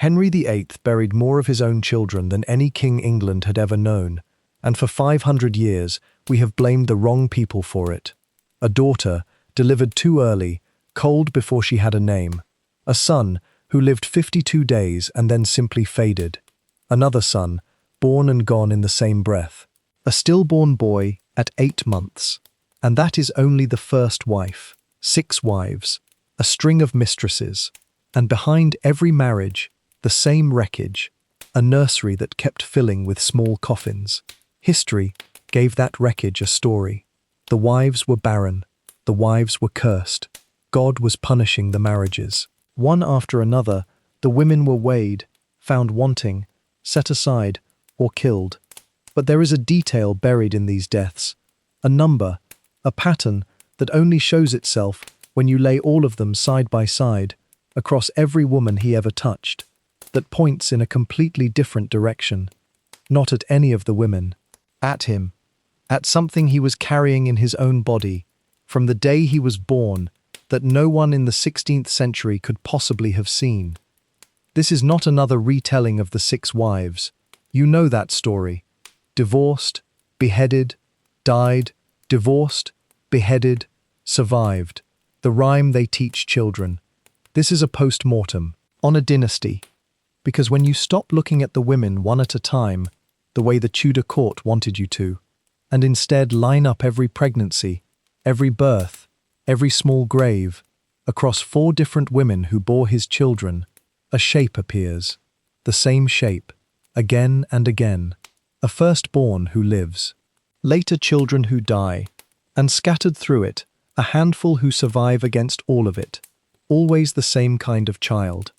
Henry VIII buried more of his own children than any king England had ever known, and for 500 years we have blamed the wrong people for it. A daughter, delivered too early, cold before she had a name. A son, who lived 52 days and then simply faded. Another son, born and gone in the same breath. A stillborn boy at 8 months. And that is only the first wife. 6 wives. A string of mistresses. And behind every marriage, the same wreckage. A nursery that kept filling with small coffins. History gave that wreckage a story. The wives were barren. The wives were cursed. God was punishing the marriages. One after another, the women were weighed, found wanting, set aside, or killed. But there is a detail buried in these deaths. A number, a pattern that only shows itself when you lay all of them side by side, across every woman he ever touched, that points in a completely different direction. Not at any of the women. At him. At something he was carrying in his own body, from the day he was born, that no one in the 16th century could possibly have seen. This is not another retelling of the 6 wives. You know that story. Divorced, beheaded, died, divorced, beheaded, survived. The rhyme they teach children. This is a post-mortem, on a dynasty. Because when you stop looking at the women one at a time, the way the Tudor court wanted you to, and instead line up every pregnancy, every birth, every small grave, across 4 different women who bore his children, a shape appears. The same shape, again and again. A firstborn who lives. Later children who die. And scattered through it, a handful who survive against all of it. Always the same kind of child.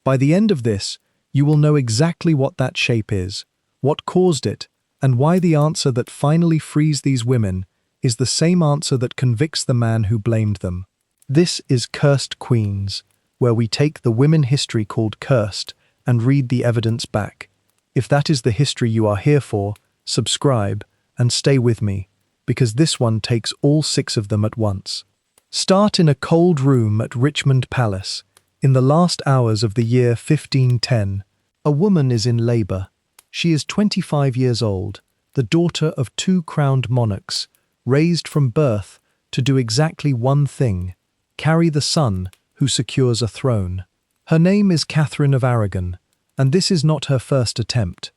By the end of this, you will know exactly what that shape is, what caused it, and why the answer that finally frees these women is the same answer that convicts the man who blamed them. This is Cursed Queens, where we take the women history called cursed and read the evidence back. If that is the history you are here for, subscribe and stay with me, because this one takes all 6 of them at once. Start in a cold room at Richmond Palace, in the last hours of the year 1510. A woman is in labour. She is 25 years old, the daughter of 2 crowned monarchs, raised from birth to do exactly one thing, carry the son who secures a throne. Her name is Catherine of Aragon, and this is not her first attempt.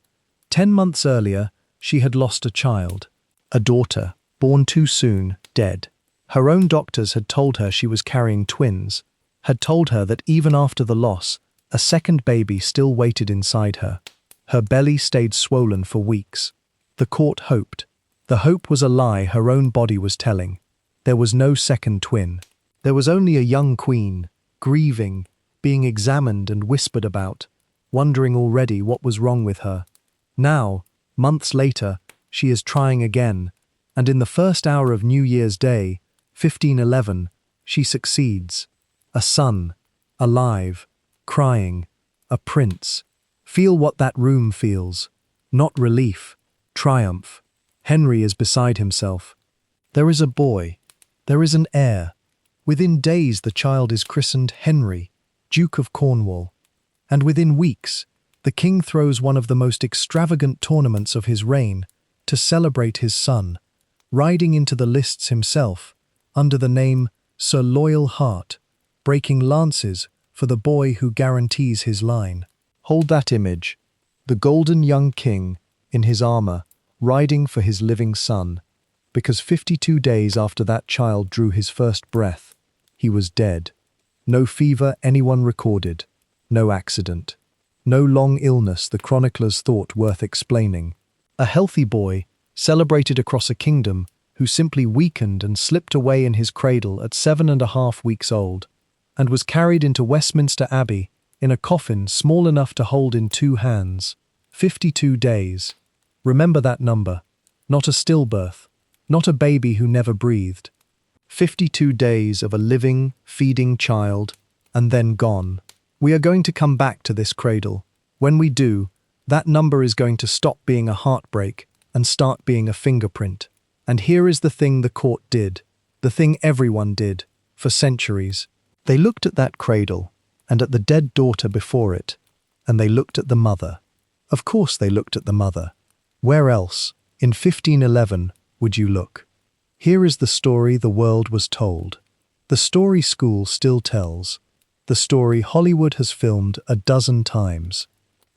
10 months earlier, she had lost a child, a daughter, born too soon, dead. Her own doctors had told her she was carrying twins, had told her that even after the loss, a second baby still waited inside her. Her belly stayed swollen for weeks. The court hoped. The hope was a lie her own body was telling. There was no second twin. There was only a young queen, grieving, being examined and whispered about, wondering already what was wrong with her. Now, months later, she is trying again, and in the first hour of New Year's Day, 1511, she succeeds. A son, alive, crying, a prince. Feel what that room feels. Not relief, triumph. Henry is beside himself. There is a boy. There is an heir. Within days the child is christened Henry, Duke of Cornwall. And within weeks, the king throws one of the most extravagant tournaments of his reign to celebrate his son, riding into the lists himself, under the name Sir Loyal Heart, breaking lances for the boy who guarantees his line. Hold that image, the golden young king, in his armour, riding for his living son, because 52 days after that child drew his first breath, he was dead. No fever anyone recorded, no accident, no long illness the chroniclers thought worth explaining. A healthy boy, celebrated across a kingdom, who simply weakened and slipped away in his cradle at 7.5 weeks old, and was carried into Westminster Abbey in a coffin small enough to hold in 2 hands. 52 days. Remember that number. Not a stillbirth. Not a baby who never breathed. 52 days of a living, feeding child, and then gone. We are going to come back to this cradle. When we do, that number is going to stop being a heartbreak and start being a fingerprint. And here is the thing the court did, the thing everyone did, for centuries. They looked at that cradle, and at the dead daughter before it, and they looked at the mother. Of course they looked at the mother. Where else, in 1511, would you look? Here is the story the world was told. The story school still tells. The story Hollywood has filmed a dozen times.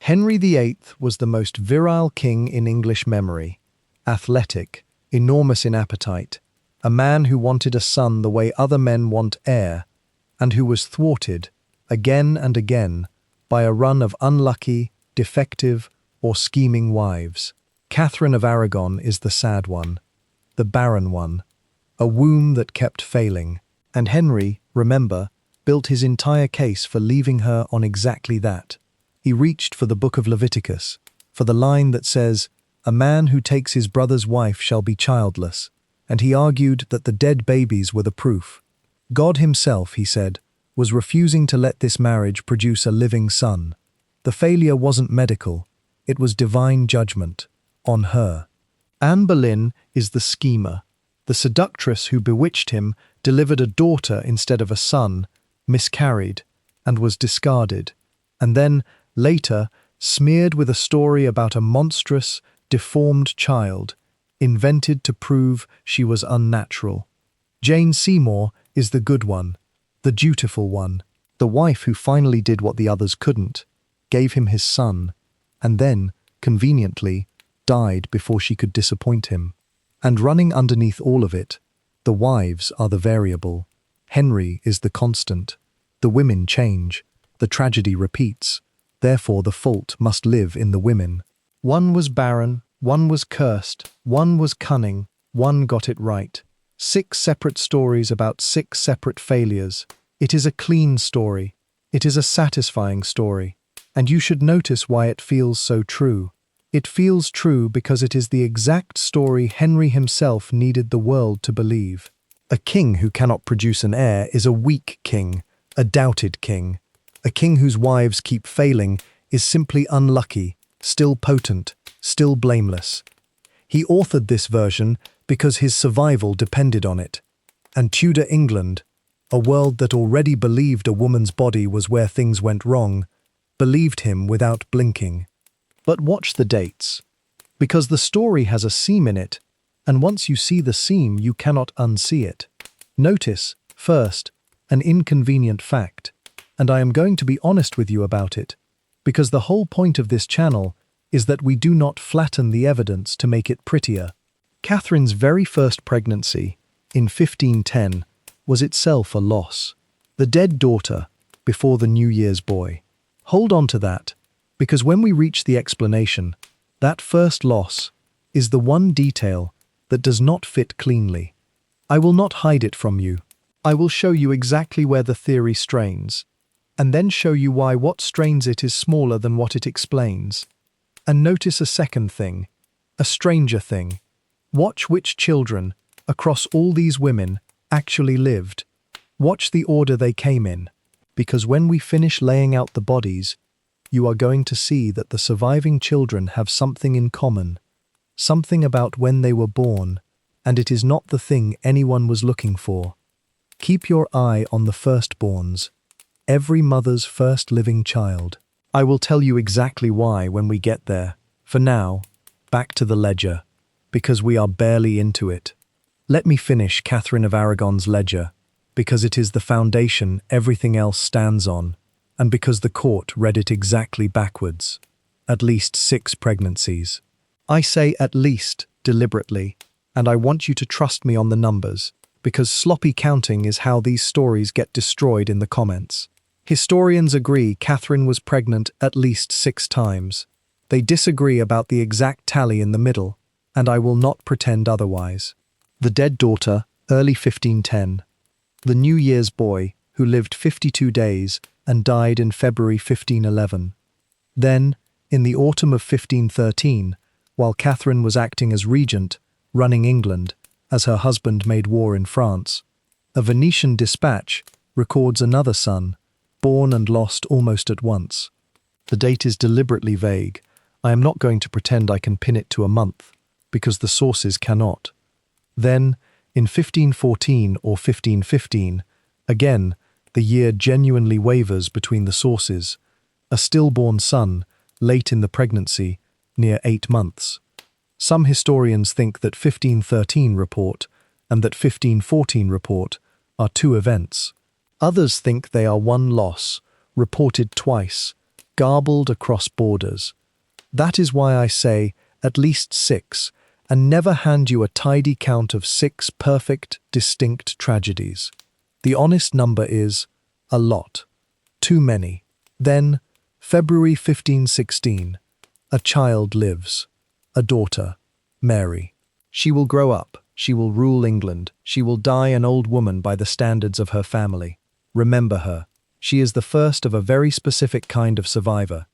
Henry VIII was the most virile king in English memory. Athletic, enormous in appetite, a man who wanted a son the way other men want air, and who was thwarted, again and again, by a run of unlucky, defective, or scheming wives. Catherine of Aragon is the sad one, the barren one, a womb that kept failing. And Henry, remember, built his entire case for leaving her on exactly that. He reached for the book of Leviticus, for the line that says, "A man who takes his brother's wife shall be childless," and he argued that the dead babies were the proof. God himself, he said, was refusing to let this marriage produce a living son. The failure wasn't medical, it was divine judgment on her. Anne Boleyn is the schemer. The seductress who bewitched him delivered a daughter instead of a son, miscarried, and was discarded, and then, later, smeared with a story about a monstrous, deformed child, invented to prove she was unnatural. Jane Seymour is the good one, the dutiful one, the wife who finally did what the others couldn't, gave him his son, and then, conveniently, died before she could disappoint him. And running underneath all of it, the wives are the variable. Henry is the constant. The women change. The tragedy repeats. Therefore the fault must live in the women. One was barren, one was cursed, one was cunning, one got it right. 6 separate stories about 6 separate failures. It is a clean story. It is a satisfying story. And you should notice why it feels so true. It feels true because it is the exact story Henry himself needed the world to believe. A king who cannot produce an heir is a weak king, a doubted king. A king whose wives keep failing is simply unlucky, still potent, still blameless. He authored this version because his survival depended on it. And Tudor England, a world that already believed a woman's body was where things went wrong, believed him without blinking. But watch the dates, because the story has a seam in it, and once you see the seam, you cannot unsee it. Notice, first, an inconvenient fact, and I am going to be honest with you about it, because the whole point of this channel is that we do not flatten the evidence to make it prettier. Catherine's very first pregnancy, in 1510, was itself a loss. The dead daughter, before the New Year's boy. Hold on to that, because when we reach the explanation, that first loss is the one detail that does not fit cleanly. I will not hide it from you. I will show you exactly where the theory strains, and then show you why what strains it is smaller than what it explains. And notice a second thing, a stranger thing. Watch which children, across all these women, actually lived. Watch the order they came in, because when we finish laying out the bodies, you are going to see that the surviving children have something in common, something about when they were born, and it is not the thing anyone was looking for. Keep your eye on the firstborns, every mother's first living child. I will tell you exactly why when we get there. For now, back to the ledger, because we are barely into it. Let me finish Catherine of Aragon's ledger, because it is the foundation everything else stands on, and because the court read it exactly backwards. At least 6 pregnancies. I say at least deliberately, and I want you to trust me on the numbers, because sloppy counting is how these stories get destroyed in the comments. Historians agree Catherine was pregnant at least 6 times. They disagree about the exact tally in the middle, and I will not pretend otherwise. The dead daughter, early 1510. The New Year's boy, who lived 52 days and died in February 1511. Then, in the autumn of 1513, while Catherine was acting as regent, running England, as her husband made war in France, a Venetian dispatch records another son, born and lost almost at once. The date is deliberately vague. I am not going to pretend I can pin it to a month, because the sources cannot. Then, in 1514 or 1515, again, the year genuinely wavers between the sources, a stillborn son, late in the pregnancy, near 8 months. Some historians think that 1513 report and that 1514 report are 2 events. Others think they are one loss, reported twice, garbled across borders. That is why I say at least 6, and never hand you a tidy count of 6 perfect, distinct tragedies. The honest number is a lot. Too many. Then, February 1516, a child lives. A daughter, Mary. She will grow up. She will rule England. She will die an old woman by the standards of her family. Remember her. She is the first of a very specific kind of survivor.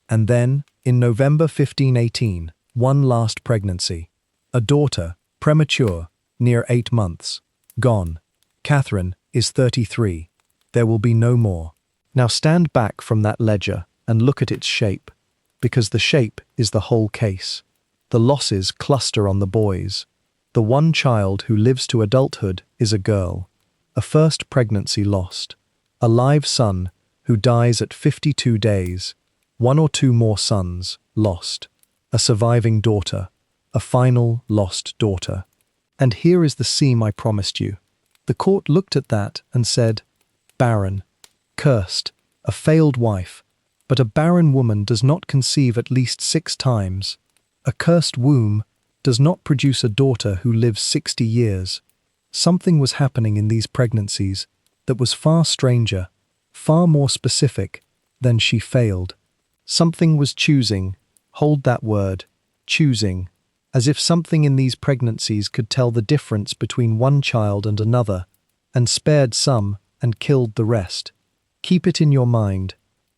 And then, in November 1518, one last pregnancy. A daughter, premature, near 8 months. Gone. Catherine is 33. There will be no more. Now stand back from that ledger and look at its shape, because the shape is the whole case. The losses cluster on the boys. The one child who lives to adulthood is a girl. A first pregnancy lost. A live son who dies at 52 days. 1 or 2 more sons lost. A surviving daughter. A final lost daughter. And here is the seam I promised you. The court looked at that and said, barren, cursed, a failed wife, but a barren woman does not conceive at least 6 times. A cursed womb does not produce a daughter who lives 60 years. Something was happening in these pregnancies that was far stranger, far more specific than she failed. Something was choosing, hold that word, choosing, as if something in these pregnancies could tell the difference between one child and another, and spared some and killed the rest. Keep it in your mind.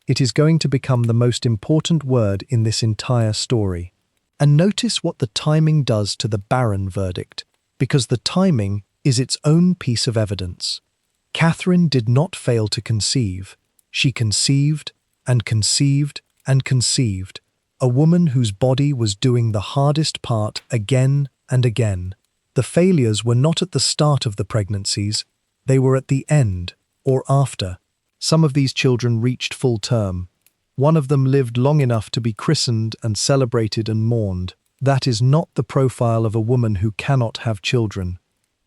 It is going to become the most important word in this entire story. And notice what the timing does to the Barren verdict, because the timing is its own piece of evidence. Catherine did not fail to conceive. She conceived and conceived and conceived, a woman whose body was doing the hardest part again and again. The failures were not at the start of the pregnancies, they were at the end or after. Some of these children reached full term. One of them lived long enough to be christened and celebrated and mourned. That is not the profile of a woman who cannot have children.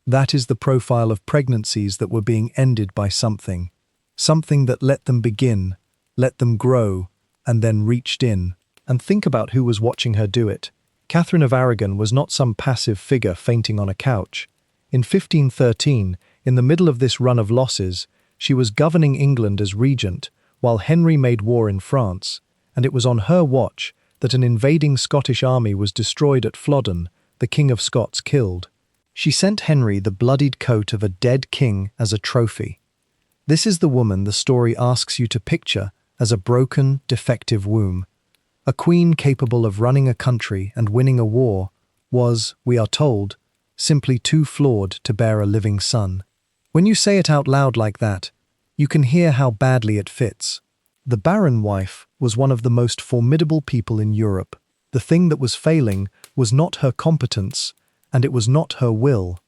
That is the profile of pregnancies that were being ended by something. Something that let them begin, let them grow, and then reached in. And think about who was watching her do it. Catherine of Aragon was not some passive figure fainting on a couch. In 1513, in the middle of this run of losses, she was governing England as regent, while Henry made war in France, and it was on her watch that an invading Scottish army was destroyed at Flodden, the King of Scots killed. She sent Henry the bloodied coat of a dead king as a trophy. This is the woman the story asks you to picture as a broken, defective womb. A queen capable of running a country and winning a war was, we are told, simply too flawed to bear a living son. When you say it out loud like that, you can hear how badly it fits. The barren wife was one of the most formidable people in Europe. The thing that was failing was not her competence, and it was not her will.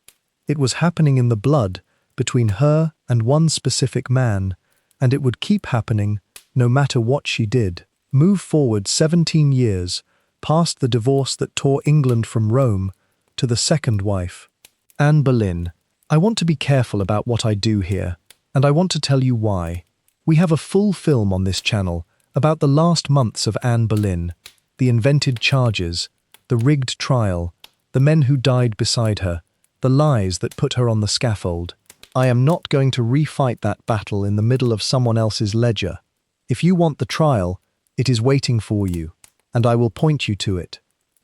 It was happening in the blood between her and one specific man, and it would keep happening no matter what she did. Move forward 17 years, past the divorce that tore England from Rome, to the second wife, Anne Boleyn. I want to be careful about what I do here, and I want to tell you why. We have a full film on this channel about the last months of Anne Boleyn, the invented charges, the rigged trial, the men who died beside her, the lies that put her on the scaffold. I am not going to refight that battle in the middle of someone else's ledger. If you want the trial, it is waiting for you, and I will point you to it.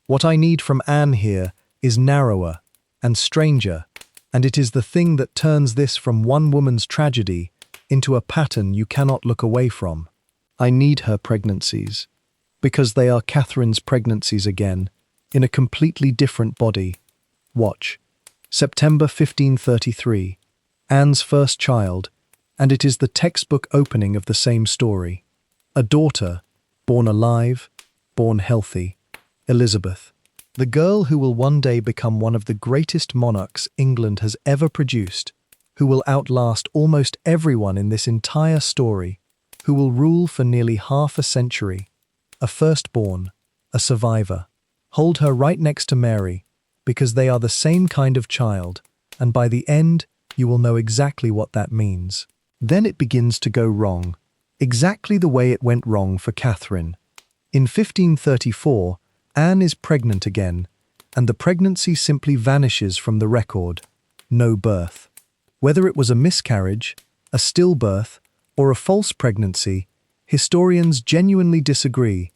What I need from Anne here is narrower and stranger, and it is the thing that turns this from one woman's tragedy into a pattern you cannot look away from. I need her pregnancies, because they are Catherine's pregnancies again, in a completely different body. Watch. September 1533, Anne's first child, and it is the textbook opening of the same story. A daughter, born alive, born healthy, Elizabeth. The girl who will one day become one of the greatest monarchs England has ever produced, who will outlast almost everyone in this entire story. who will rule for nearly half a century. A firstborn, a survivor. Hold her right next to Mary, because they are the same kind of child, and by the end, you will know exactly what that means. Then it begins to go wrong, exactly the way it went wrong for Catherine. In 1534, Anne is pregnant again, and the pregnancy simply vanishes from the record. No birth. Whether it was a miscarriage, a stillbirth, or a false pregnancy, historians genuinely disagree,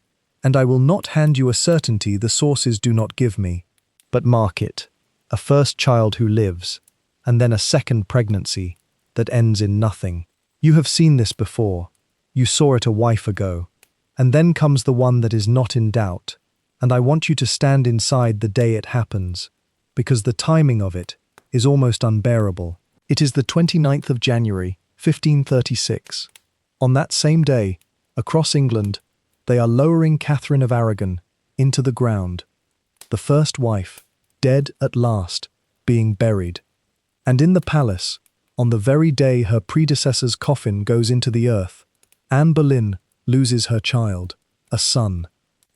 and I will not hand you a certainty the sources do not give me. But mark it, a first child who lives, and then a second pregnancy that ends in nothing. You have seen this before. You saw it a wife ago. And then comes the one that is not in doubt, and I want you to stand inside the day it happens, because the timing of it is almost unbearable. It is the 29th of January, 1536. On that same day, across England, they are lowering Catherine of Aragon into the ground. The first wife, dead at last, being buried. And in the palace, on the very day her predecessor's coffin goes into the earth, Anne Boleyn loses her child, a son.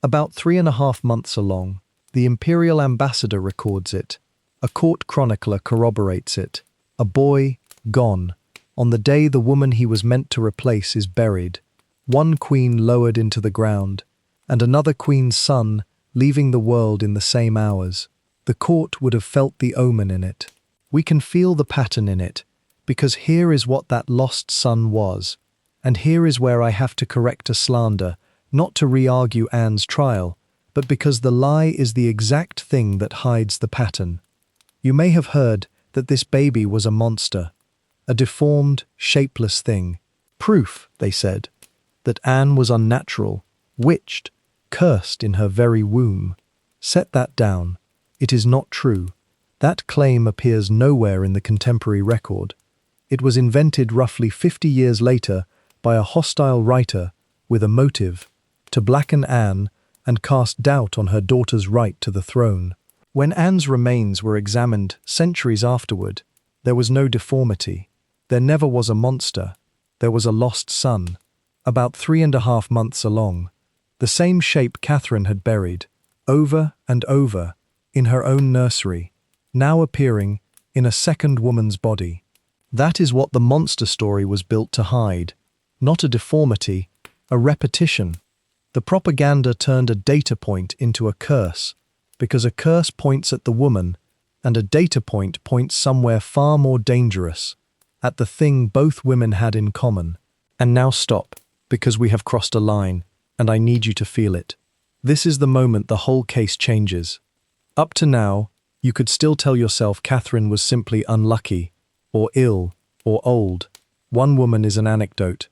About 3.5 months along, the imperial ambassador records it. A court chronicler corroborates it. A boy, gone. On the day the woman he was meant to replace is buried. One queen lowered into the ground, and another queen's son leaving the world in the same hours. The court would have felt the omen in it. We can feel the pattern in it, because here is what that lost son was. And here is where I have to correct a slander, not to re-argue Anne's trial, but because the lie is the exact thing that hides the pattern. You may have heard that this baby was a monster, a deformed, shapeless thing. Proof, they said, that Anne was unnatural, witched, cursed in her very womb. Set that down. It is not true. That claim appears nowhere in the contemporary record. It was invented roughly 50 years later by a hostile writer with a motive to blacken Anne and cast doubt on her daughter's right to the throne. When Anne's remains were examined centuries afterward, there was no deformity. There never was a monster. There was a lost son, about 3.5 months along, the same shape Catherine had buried, over and over, in her own nursery, now appearing in a second woman's body. That is what the monster story was built to hide. Not a deformity, a repetition. The propaganda turned a data point into a curse, because a curse points at the woman, and a data point points somewhere far more dangerous, at the thing both women had in common. And now stop, because we have crossed a line, and I need you to feel it. This is the moment the whole case changes. Up to now, you could still tell yourself Catherine was simply unlucky, or ill, or old. One woman is an anecdote.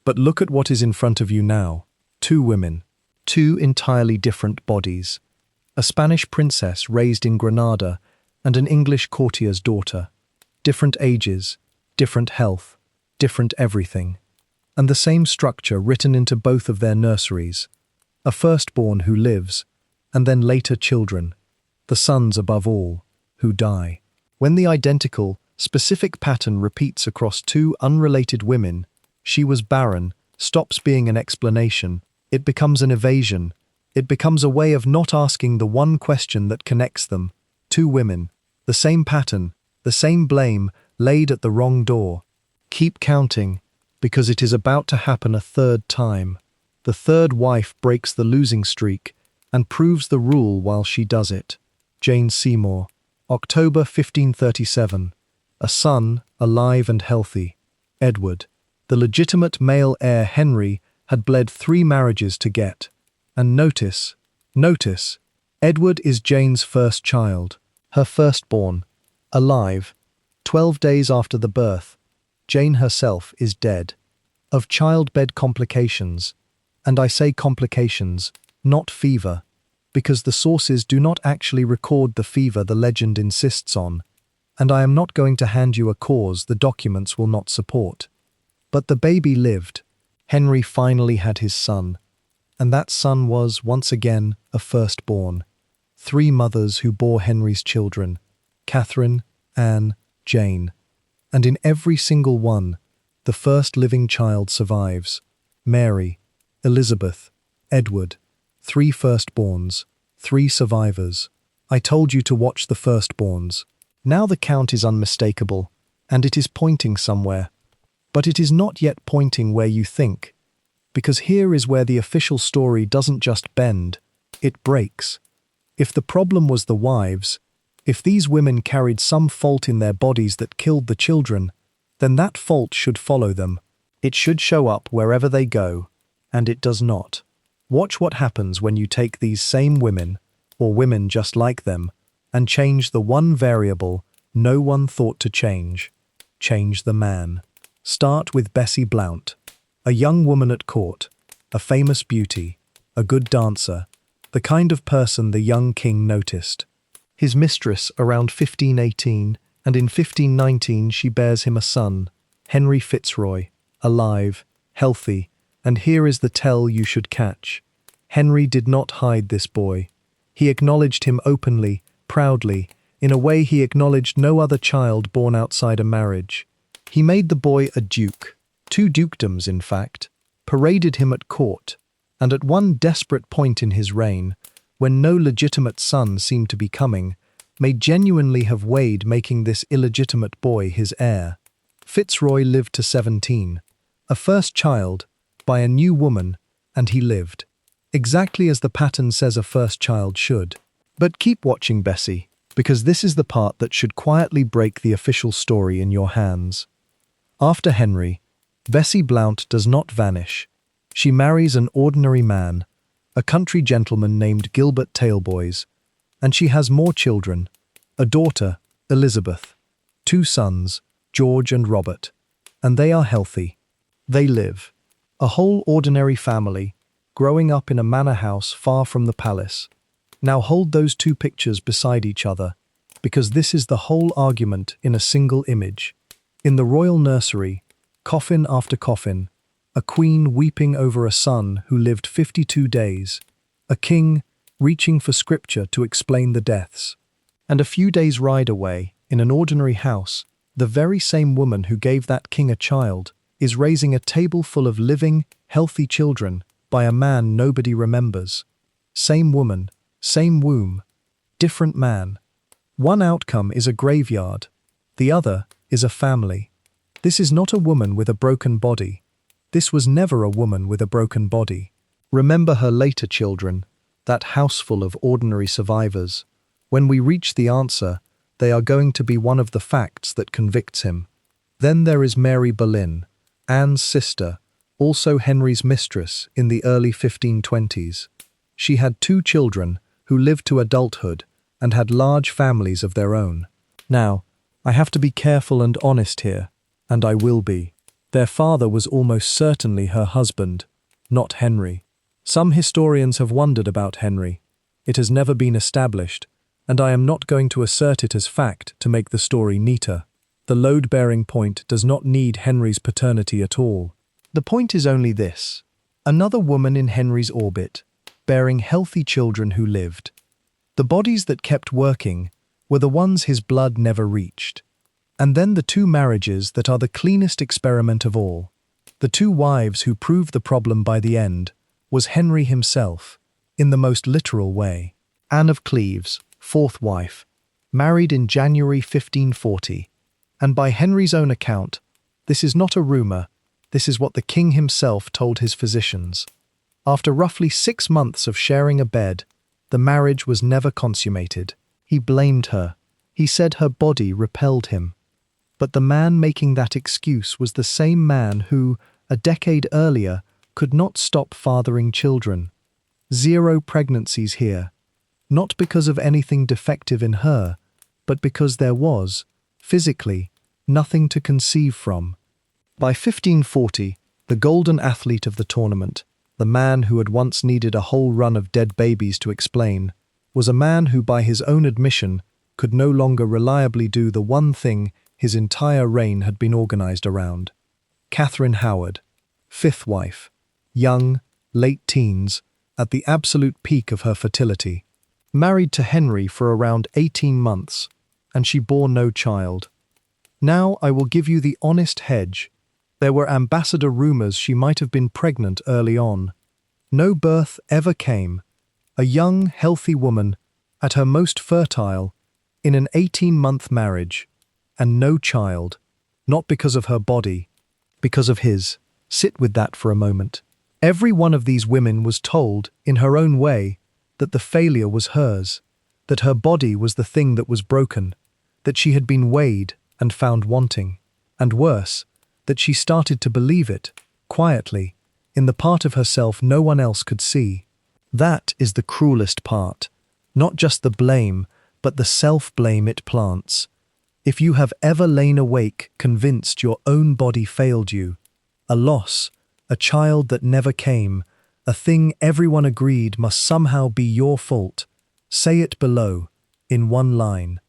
But look at what is in front of you now. 2 women. 2 entirely different bodies. A Spanish princess raised in Granada and an English courtier's daughter. Different ages, different health, different everything. And the same structure written into both of their nurseries. A firstborn who lives, and then later children. The sons above all, who die. When the identical, specific pattern repeats across 2 unrelated women, she was barren, stops being an explanation. It becomes an evasion. It becomes a way of not asking the one question that connects them. 2 women, the same pattern, the same blame, laid at the wrong door. Keep counting, because it is about to happen a 3rd time. The 3rd wife breaks the losing streak and proves the rule while she does it. Jane Seymour, October 1537. A son, alive and healthy. Edward. The legitimate male heir Henry had bled 3 marriages to get. And notice, Edward is Jane's first child, her firstborn, alive. 12 days after the birth, Jane herself is dead. Of childbed complications, and I say complications, not fever, because the sources do not actually record the fever the legend insists on, and I am not going to hand you a cause the documents will not support. But the baby lived. Henry finally had his son, and that son was, once again, a firstborn. 3 mothers who bore Henry's children, Catherine, Anne, Jane. And in every single one, the first living child survives. Mary, Elizabeth, Edward, 3 firstborns, 3 survivors. I told you to watch the firstborns. Now the count is unmistakable, and it is pointing somewhere. But it is not yet pointing where you think, because here is where the official story doesn't just bend, it breaks. If the problem was the wives, if these women carried some fault in their bodies that killed the children, then that fault should follow them. It should show up wherever they go, and it does not. Watch what happens when you take these same women, or women just like them, and change the one variable no one thought to change. Change the man. Start with Bessie Blount, a young woman at court, a famous beauty, a good dancer, the kind of person the young king noticed. His mistress around 1518, and in 1519 she bears him a son, Henry Fitzroy, alive, healthy, and here is the tell you should catch. Henry did not hide this boy. He acknowledged him openly, proudly, in a way he acknowledged no other child born outside a marriage. He made the boy a duke, 2 dukedoms in fact, paraded him at court, and at one desperate point in his reign, when no legitimate son seemed to be coming, may genuinely have weighed making this illegitimate boy his heir. Fitzroy lived to 17, a first child, by a new woman, and he lived. Exactly as the pattern says a first child should. But keep watching, Bessie, because this is the part that should quietly break the official story in your hands. After Henry, Bessie Blount does not vanish. She marries an ordinary man, a country gentleman named Gilbert Taleboys, and she has more children, a daughter, Elizabeth, 2 sons, George and Robert, and they are healthy. They live, a whole ordinary family, growing up in a manor house far from the palace. Now hold those 2 pictures beside each other, because this is the whole argument in a single image. In the royal nursery, coffin after coffin, a queen weeping over a son who lived 52 days, a king reaching for scripture to explain the deaths. And a few days' ride away, in an ordinary house, the very same woman who gave that king a child is raising a table full of living, healthy children by a man nobody remembers. Same woman, same womb, different man. One outcome is a graveyard, the other is a family. This is not a woman with a broken body. This was never a woman with a broken body. Remember her later children, that house full of ordinary survivors. When we reach the answer, they are going to be one of the facts that convicts him. Then there is Mary Boleyn, Anne's sister, also Henry's mistress in the early 1520s. She had 2 children who lived to adulthood and had large families of their own. Now, I have to be careful and honest here, and I will be. Their father was almost certainly her husband, not Henry. Some historians have wondered about Henry. It has never been established, and I am not going to assert it as fact to make the story neater. The load-bearing point does not need Henry's paternity at all. The point is only this: another woman in Henry's orbit, bearing healthy children who lived. The bodies that kept working were the ones his blood never reached. And then the 2 marriages that are the cleanest experiment of all. The 2 wives who proved the problem by the end was Henry himself, in the most literal way. Anne of Cleves, 4th wife, married in January 1540, and by Henry's own account, this is not a rumour, this is what the king himself told his physicians. After roughly 6 months of sharing a bed, the marriage was never consummated. He blamed her. He said her body repelled him. But the man making that excuse was the same man who, a decade earlier, could not stop fathering children. 0 pregnancies here. Not because of anything defective in her, but because there was, physically, nothing to conceive from. By 1540, the golden athlete of the tournament, the man who had once needed a whole run of dead babies to explain, was a man who by his own admission could no longer reliably do the one thing his entire reign had been organized around. Catherine Howard, 5th wife, young, late teens, at the absolute peak of her fertility, married to Henry for around 18 months, and she bore no child. Now I will give you the honest hedge. There were ambassador rumors she might have been pregnant early on. No birth ever came. A young, healthy woman, at her most fertile, in an 18-month marriage, and no child, not because of her body, because of his. Sit with that for a moment. Every one of these women was told, in her own way, that the failure was hers, that her body was the thing that was broken, that she had been weighed and found wanting, and worse, that she started to believe it, quietly, in the part of herself no one else could see. That is the cruelest part, not just the blame, but the self-blame it plants. If you have ever lain awake convinced your own body failed you, a loss, a child that never came, a thing everyone agreed must somehow be your fault, say it below, in one line.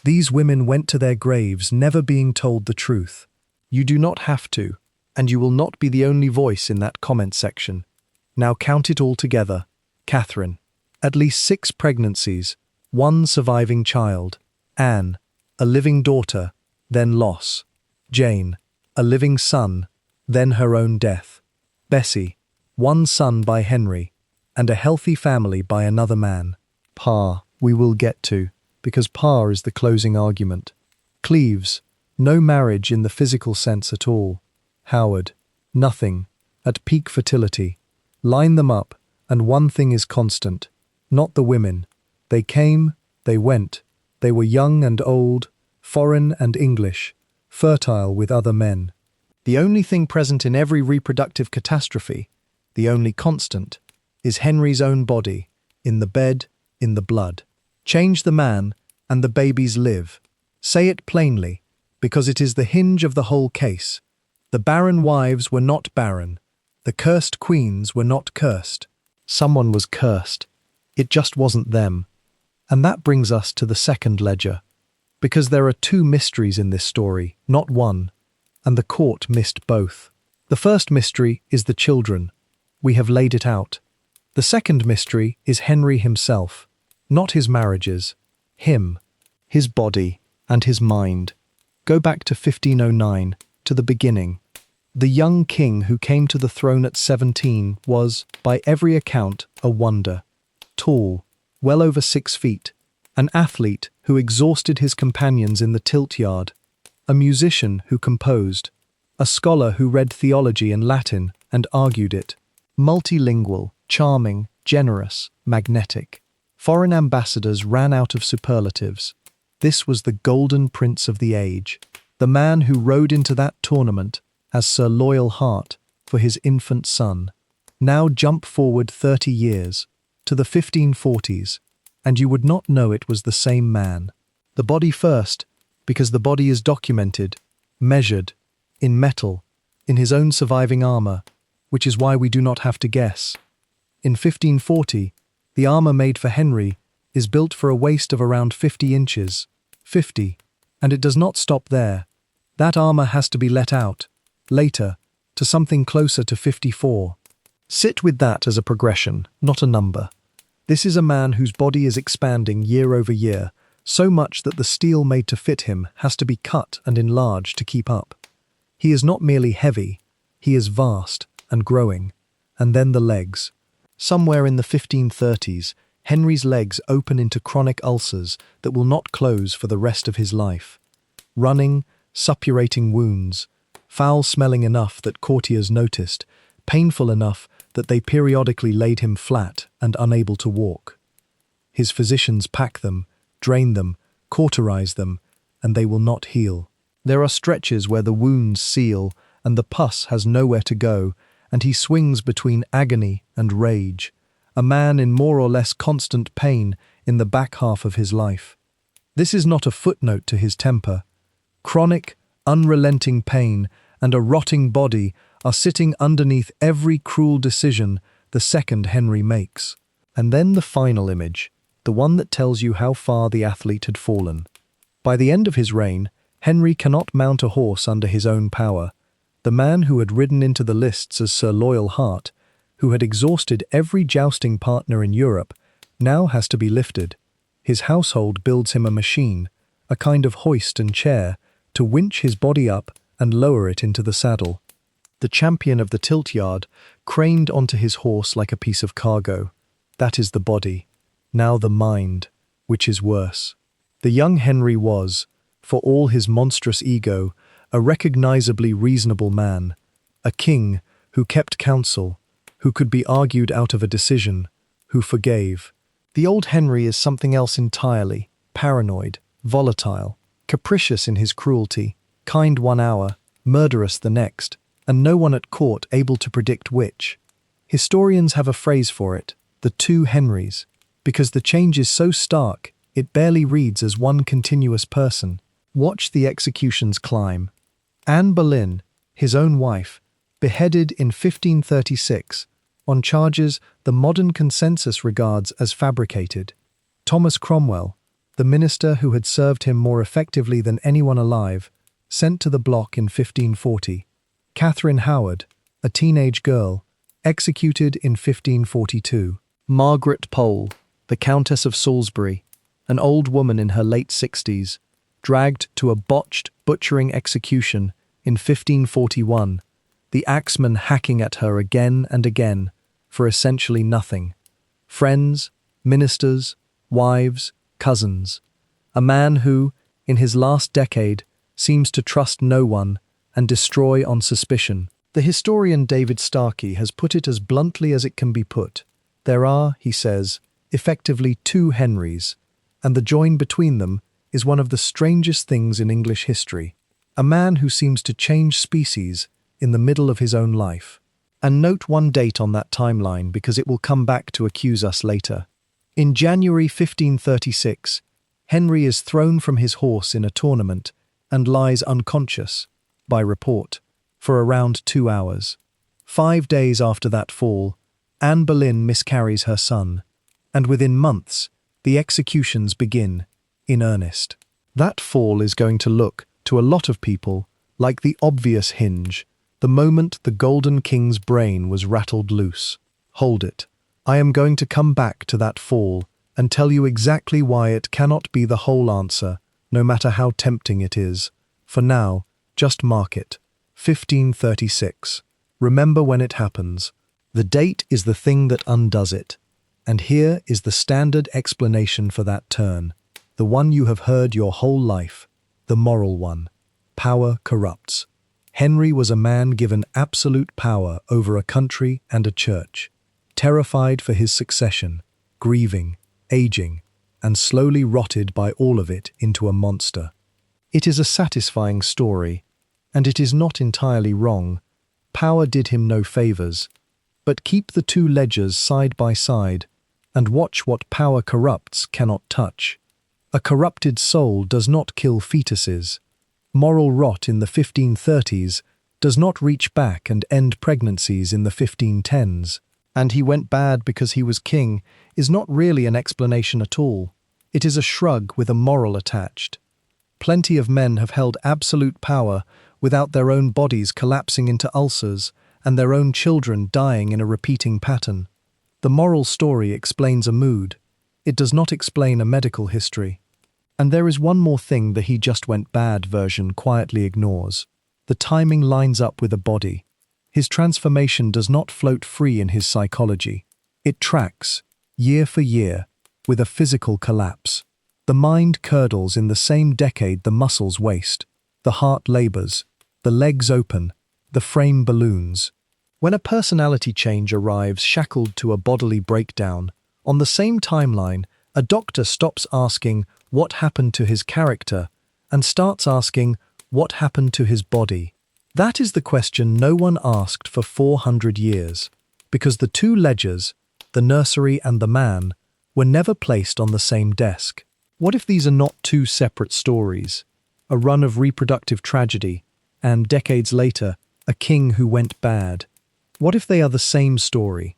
These women went to their graves never being told the truth. You do not have to, and you will not be the only voice in that comment section. Now count it all together. Catherine, at least 6 pregnancies, 1 surviving child. Anne, a living daughter, then loss. Jane, a living son, then her own death. Bessie, 1 son by Henry, and a healthy family by another man. Parr, we will get to, because Parr is the closing argument. Cleves, no marriage in the physical sense at all. Howard, nothing, at peak fertility. Line them up, and one thing is constant, not the women. They came, they went. They were young and old, foreign and English, fertile with other men. The only thing present in every reproductive catastrophe, the only constant, is Henry's own body, in the bed, in the blood. Change the man, and the babies live. Say it plainly, because it is the hinge of the whole case. The barren wives were not barren. The cursed queens were not cursed. Someone was cursed. It just wasn't them. And that brings us to the second ledger. Because there are 2 mysteries in this story, not one, and the court missed both. The first mystery is the children. We have laid it out. The second mystery is Henry himself, not his marriages, him, his body, and his mind. Go back to 1509, to the beginning. The young king who came to the throne at 17 was, by every account, a wonder. Tall, well over 6 feet, an athlete who exhausted his companions in the tilt yard, a musician who composed, a scholar who read theology and Latin and argued it, multilingual, charming, generous, magnetic. Foreign ambassadors ran out of superlatives. This was the golden prince of the age, the man who rode into that tournament as Sir Loyal Heart for his infant son. Now jump forward 30 years, to the 1540s, and you would not know it was the same man. The body first, because the body is documented, measured, in metal, in his own surviving armour, which is why we do not have to guess. In 1540, the armour made for Henry is built for a waist of around 50 inches, 50, and it does not stop there. That armour has to be let out, later, to something closer to 54. Sit with that as a progression, not a number. This is a man whose body is expanding year over year, so much that the steel made to fit him has to be cut and enlarged to keep up. He is not merely heavy, he is vast and growing. And then the legs. Somewhere in the 1530s, Henry's legs open into chronic ulcers that will not close for the rest of his life. Running, suppurating wounds, foul-smelling enough that courtiers noticed, painful enough that they periodically laid him flat and unable to walk. His physicians pack them, drain them, cauterize them, and they will not heal. There are stretches where the wounds seal and the pus has nowhere to go, and he swings between agony and rage, a man in more or less constant pain in the back half of his life. This is not a footnote to his temper. Chronic, unrelenting pain and a rotting body are sitting underneath every cruel decision the second Henry makes. And then the final image, the one that tells you how far the athlete had fallen. By the end of his reign, Henry cannot mount a horse under his own power. The man who had ridden into the lists as Sir Loyal Heart, who had exhausted every jousting partner in Europe, now has to be lifted. His household builds him a machine, a kind of hoist and chair, to winch his body up and lower it into the saddle. The champion of the tilt yard craned onto his horse like a piece of cargo. That is the body. Now the mind, which is worse. The young Henry was, for all his monstrous ego, a recognizably reasonable man, a king who kept counsel, who could be argued out of a decision, who forgave. The old Henry is something else entirely, paranoid, volatile, capricious in his cruelty, kind one hour, murderous the next, and no one at court able to predict which. Historians have a phrase for it, the two Henrys, because the change is so stark, it barely reads as one continuous person. Watch the executions climb. Anne Boleyn, his own wife, beheaded in 1536, on charges the modern consensus regards as fabricated. Thomas Cromwell, the minister who had served him more effectively than anyone alive, sent to the block in 1540. Catherine Howard, a teenage girl, executed in 1542. Margaret Pole, the Countess of Salisbury, an old woman in her late 60s, dragged to a botched, butchering execution in 1541, the axeman hacking at her again and again for essentially nothing. Friends, ministers, wives, cousins. A man who, in his last decade, seems to trust no one and destroy on suspicion. The historian David Starkey has put it as bluntly as it can be put. There are, he says, effectively two Henrys, and the join between them is one of the strangest things in English history. A man who seems to change species in the middle of his own life. And note one date on that timeline because it will come back to accuse us later. In January 1536, Henry is thrown from his horse in a tournament and lies unconscious, by report, for around 2 hours. 5 days after that fall, Anne Boleyn miscarries her son, and within months, the executions begin, in earnest. That fall is going to look, to a lot of people, like the obvious hinge, the moment the Golden King's brain was rattled loose. Hold it. I am going to come back to that fall and tell you exactly why it cannot be the whole answer, no matter how tempting it is. For now, just mark it. 1536. Remember when it happens. The date is the thing that undoes it. And here is the standard explanation for that turn, the one you have heard your whole life, the moral one. Power corrupts. Henry was a man given absolute power over a country and a church, terrified for his succession, grieving, aging, and slowly rotted by all of it into a monster. It is a satisfying story, and it is not entirely wrong. Power did him no favors, but keep the two ledgers side by side and watch what power corrupts cannot touch. A corrupted soul does not kill fetuses. Moral rot in the 1530s does not reach back and end pregnancies in the 1510s. And he went bad because he was king is not really an explanation at all. It is a shrug with a moral attached. Plenty of men have held absolute power without their own bodies collapsing into ulcers and their own children dying in a repeating pattern. The moral story explains a mood. It does not explain a medical history. And there is one more thing the he just went bad version quietly ignores. The timing lines up with a body. His transformation does not float free in his psychology. It tracks, year for year, with a physical collapse. The mind curdles in the same decade the muscles waste, the heart labors, the legs open, the frame balloons. When a personality change arrives shackled to a bodily breakdown, on the same timeline, a doctor stops asking what happened to his character and starts asking what happened to his body. That is the question no one asked for 400 years, because the two ledgers, the nursery and the man, were never placed on the same desk. What if these are not two separate stories? A run of reproductive tragedy, and decades later, a king who went bad. What if they are the same story?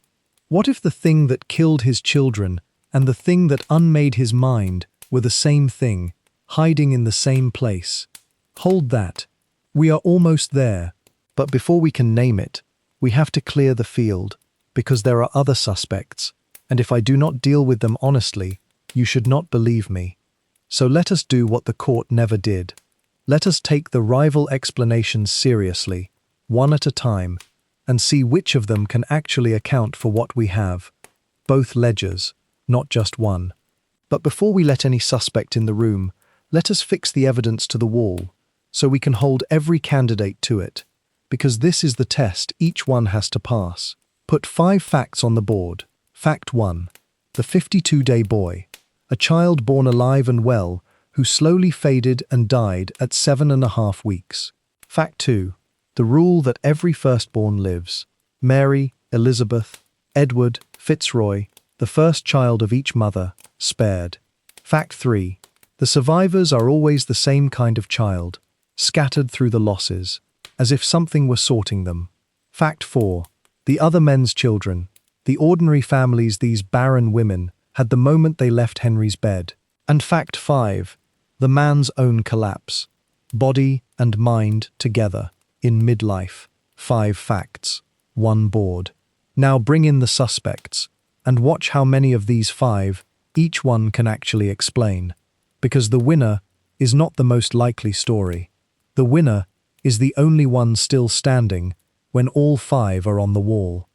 What if the thing that killed his children and the thing that unmade his mind were the same thing, hiding in the same place? Hold that. We are almost there, but before we can name it, we have to clear the field, because there are other suspects, and if I do not deal with them honestly, you should not believe me. So let us do what the court never did. Let us take the rival explanations seriously, one at a time, and see which of them can actually account for what we have. Both ledgers, not just one. But before we let any suspect in the room, let us fix the evidence to the wall, so we can hold every candidate to it. Because this is the test each one has to pass. Put 5 facts on the board. Fact 1. The 52-day boy. A child born alive and well, who slowly faded and died at 7.5 weeks. Fact 2. The rule that every firstborn lives. Mary, Elizabeth, Edward, Fitzroy, the first child of each mother, spared. Fact 3. The survivors are always the same kind of child, scattered through the losses, as if something were sorting them. Fact 4. The other men's children, the ordinary families these barren women had the moment they left Henry's bed. And fact 5. The man's own collapse, body and mind together, in midlife. 5 facts, 1 board. Now bring in the suspects, and watch how many of these 5 each one can actually explain. Because the winner is not the most likely story. The winner is the only one still standing when all 5 are on the wall.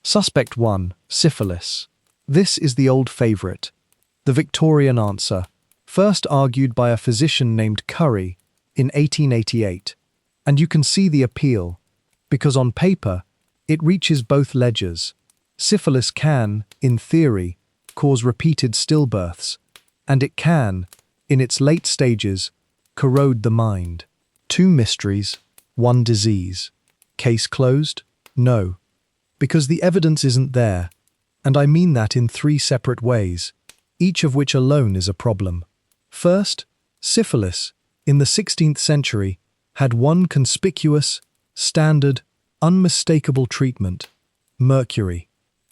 Suspect 1, syphilis. This is the old favourite, the Victorian answer, first argued by a physician named Curry in 1888. And you can see the appeal, because on paper, it reaches both ledgers. Syphilis can, in theory, cause repeated stillbirths, and it can, in its late stages, corrode the mind. 2 mysteries, 1 disease. Case closed? No. Because the evidence isn't there, and I mean that in 3 separate ways, each of which alone is a problem. First, syphilis, in the 16th century, had one conspicuous, standard, unmistakable treatment: mercury,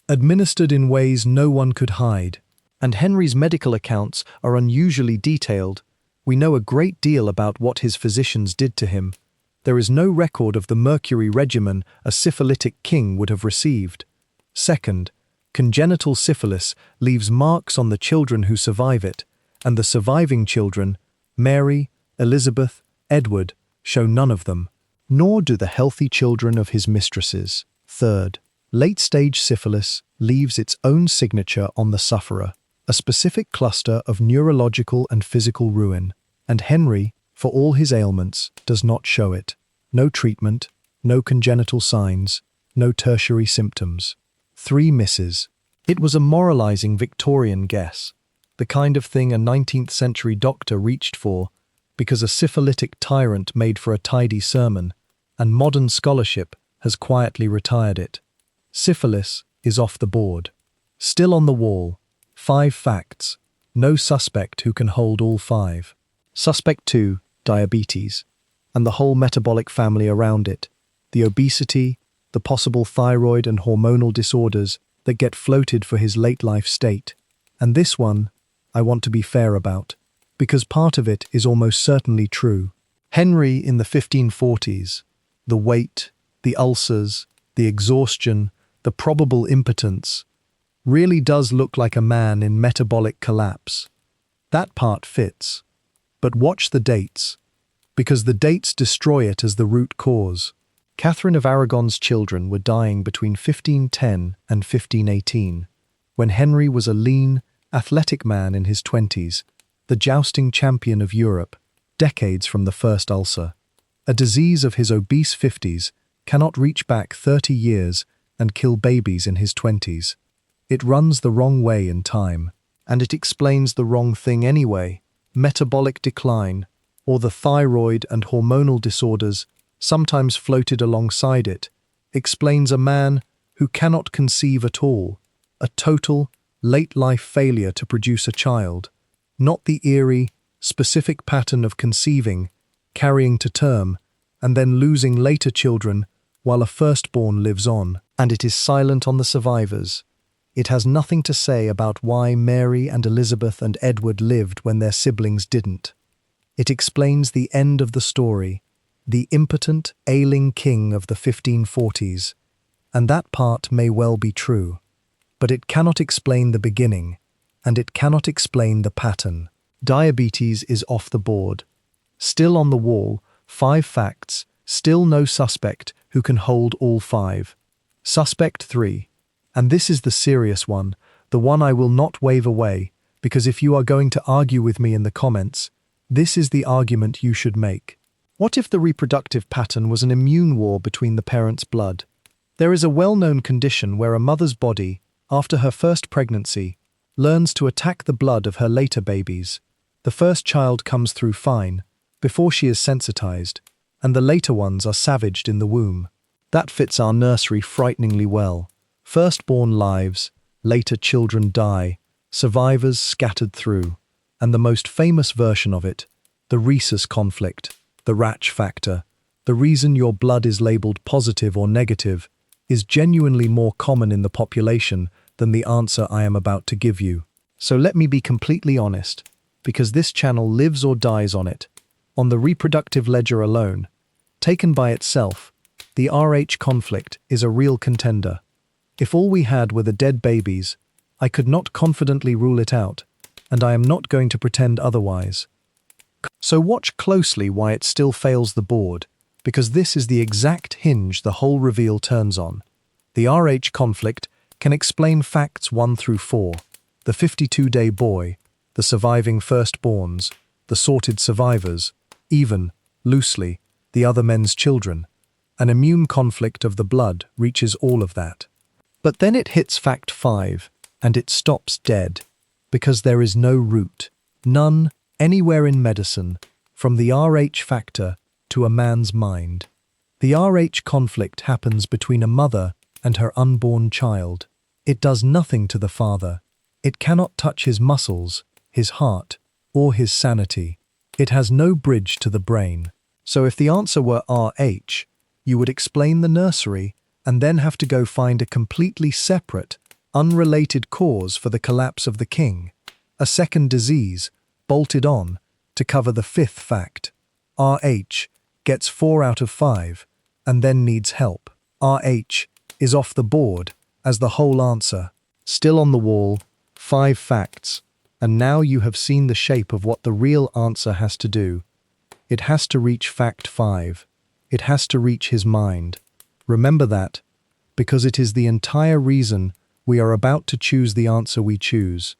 administered in ways no one could hide. And Henry's medical accounts are unusually detailed. We know a great deal about what his physicians did to him. There is no record of the mercury regimen a syphilitic king would have received. Second, congenital syphilis leaves marks on the children who survive it, and the surviving children, Mary, Elizabeth, Edward, show none of them, nor do the healthy children of his mistresses. Third, late-stage syphilis leaves its own signature on the sufferer, a specific cluster of neurological and physical ruin, and Henry, for all his ailments, does not show it. No treatment, no congenital signs, no tertiary symptoms. 3 misses. It was a moralizing Victorian guess, the kind of thing a 19th century doctor reached for because a syphilitic tyrant made for a tidy sermon, and modern scholarship has quietly retired it. Syphilis is off the board. Still on the wall, 5 facts, no suspect who can hold all 5. Suspect 2, diabetes, and the whole metabolic family around it, the obesity, the possible thyroid and hormonal disorders that get floated for his late-life state. And this one, I want to be fair about, because part of it is almost certainly true. Henry in the 1540s, the weight, the ulcers, the exhaustion, the probable impotence, really does look like a man in metabolic collapse. That part fits. But watch the dates, because the dates destroy it as the root cause. Catherine of Aragon's children were dying between 1510 and 1518, when Henry was a lean, athletic man in his 20s, the jousting champion of Europe, decades from the first ulcer. A disease of his obese 50s cannot reach back 30 years and kill babies in his 20s. It runs the wrong way in time, and it explains the wrong thing anyway. Metabolic decline, or the thyroid and hormonal disorders sometimes floated alongside it, explains a man who cannot conceive at all, a total, late-life failure to produce a child, not the eerie, specific pattern of conceiving, carrying to term, and then losing later children while a firstborn lives on. And it is silent on the survivors. It has nothing to say about why Mary and Elizabeth and Edward lived when their siblings didn't. It explains the end of the story, the impotent, ailing king of the 1540s, and that part may well be true. But it cannot explain the beginning, and it cannot explain the pattern. Diabetes is off the board. Still on the wall, 5 facts, still no suspect who can hold all five. Suspect 3. And this is the serious one, the one I will not wave away, because if you are going to argue with me in the comments, this is the argument you should make. What if the reproductive pattern was an immune war between the parents' blood? There is a well-known condition where a mother's body, after her first pregnancy, learns to attack the blood of her later babies. The first child comes through fine, before she is sensitized, and the later ones are savaged in the womb. That fits our nursery frighteningly well. Firstborn lives, later children die, survivors scattered through, and the most famous version of it, the rhesus conflict, the Ratch factor, the reason your blood is labeled positive or negative, is genuinely more common in the population than the answer I am about to give you. So let me be completely honest, because this channel lives or dies on it. On the reproductive ledger alone, taken by itself, the RH conflict is a real contender. If all we had were the dead babies, I could not confidently rule it out, and I am not going to pretend otherwise. So watch closely why it still fails the board, because this is the exact hinge the whole reveal turns on. The RH conflict can explain facts 1 through 4, the 52-day boy, the surviving firstborns, the sorted survivors, even, loosely, the other men's children. An immune conflict of the blood reaches all of that. But then it hits fact 5, and it stops dead, because there is no root, none, anywhere in medicine, from the RH factor to a man's mind. The RH conflict happens between a mother and her unborn child. It does nothing to the father. It cannot touch his muscles, his heart, or his sanity. It has no bridge to the brain. So if the answer were RH, you would explain the nursery and then have to go find a completely separate, unrelated cause for the collapse of the king, a second disease, bolted on, to cover the 5th fact. RH gets 4 out of 5, and then needs help. RH is off the board as the whole answer. Still on the wall, 5 facts, and now you have seen the shape of what the real answer has to do. It has to reach fact 5. It has to reach his mind. Remember that, because it is the entire reason we are about to choose the answer we choose.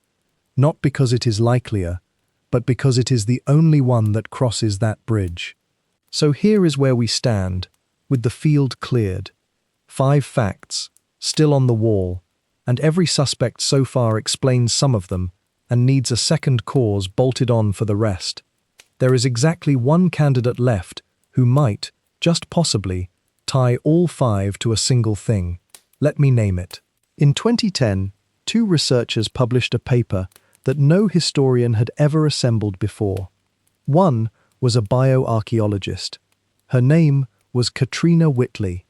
Not because it is likelier, but because it is the only one that crosses that bridge. So here is where we stand, with the field cleared. 5 facts, still on the wall, and every suspect so far explains some of them and needs a second cause bolted on for the rest. There is exactly one candidate left who might, just possibly, tie all 5 to a single thing. Let me name it. In 2010, 2 researchers published a paper that no historian had ever assembled before. One was a bioarchaeologist. Her name was Katrina Whitley.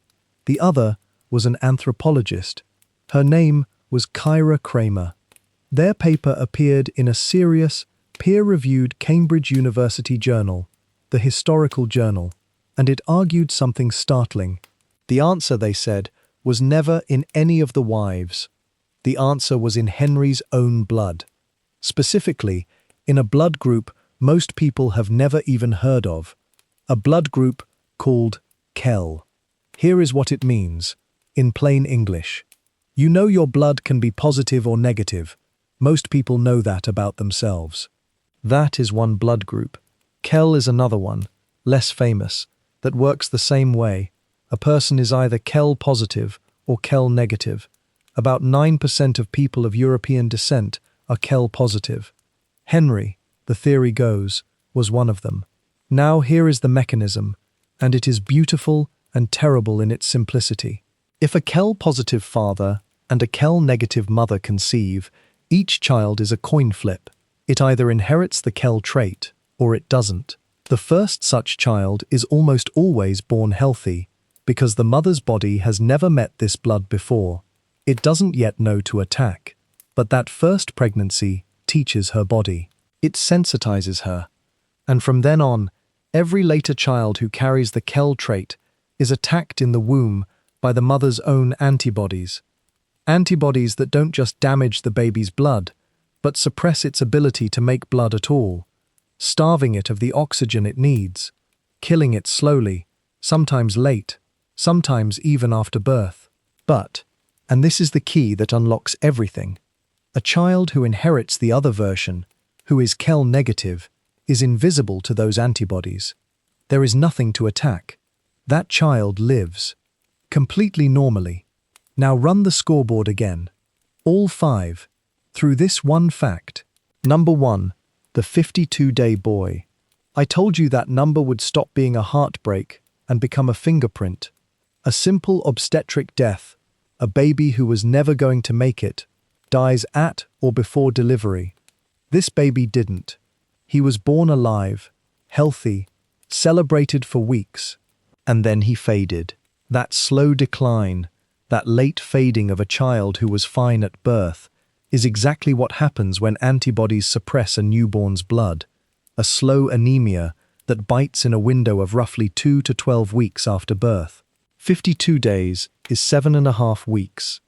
The other was an anthropologist. Her name was Kyra Kramer. Their paper appeared in a serious, peer-reviewed Cambridge University journal, the Historical Journal, and it argued something startling. The answer, they said, was never in any of the wives. The answer was in Henry's own blood. Specifically, in a blood group most people have never even heard of, a blood group called Kell. Here is what it means, in plain English. You know your blood can be positive or negative. Most people know that about themselves. That is one blood group. Kell is another one, less famous, that works the same way. A person is either Kell positive or Kell negative. About 9% of people of European descent are Kell positive. Henry, the theory goes, was one of them. Now here is the mechanism, and it is beautiful and terrible in its simplicity. If a Kell positive father and a Kell negative mother conceive, each child is a coin flip. It either inherits the Kell trait or it doesn't. The first such child is almost always born healthy, because the mother's body has never met this blood before. It doesn't yet know to attack, but that first pregnancy teaches her body. It sensitizes her, and from then on, every later child who carries the Kell trait is attacked in the womb by the mother's own antibodies. Antibodies that don't just damage the baby's blood, but suppress its ability to make blood at all, starving it of the oxygen it needs, killing it slowly, sometimes late, sometimes even after birth. But, and this is the key that unlocks everything, a child who inherits the other version, who is Kell negative, is invisible to those antibodies. There is nothing to attack. That child lives. Completely normally. Now run the scoreboard again. All 5. Through this one fact. Number 1. The 52-day boy. I told you that number would stop being a heartbreak and become a fingerprint. A simple obstetric death. A baby who was never going to make it, dies at or before delivery. This baby didn't. He was born alive, healthy, celebrated for weeks, and then he faded. That slow decline, that late fading of a child who was fine at birth, is exactly what happens when antibodies suppress a newborn's blood. A slow anemia that bites in a window of roughly 2 to 12 weeks after birth. 52 days is 7.5 weeks.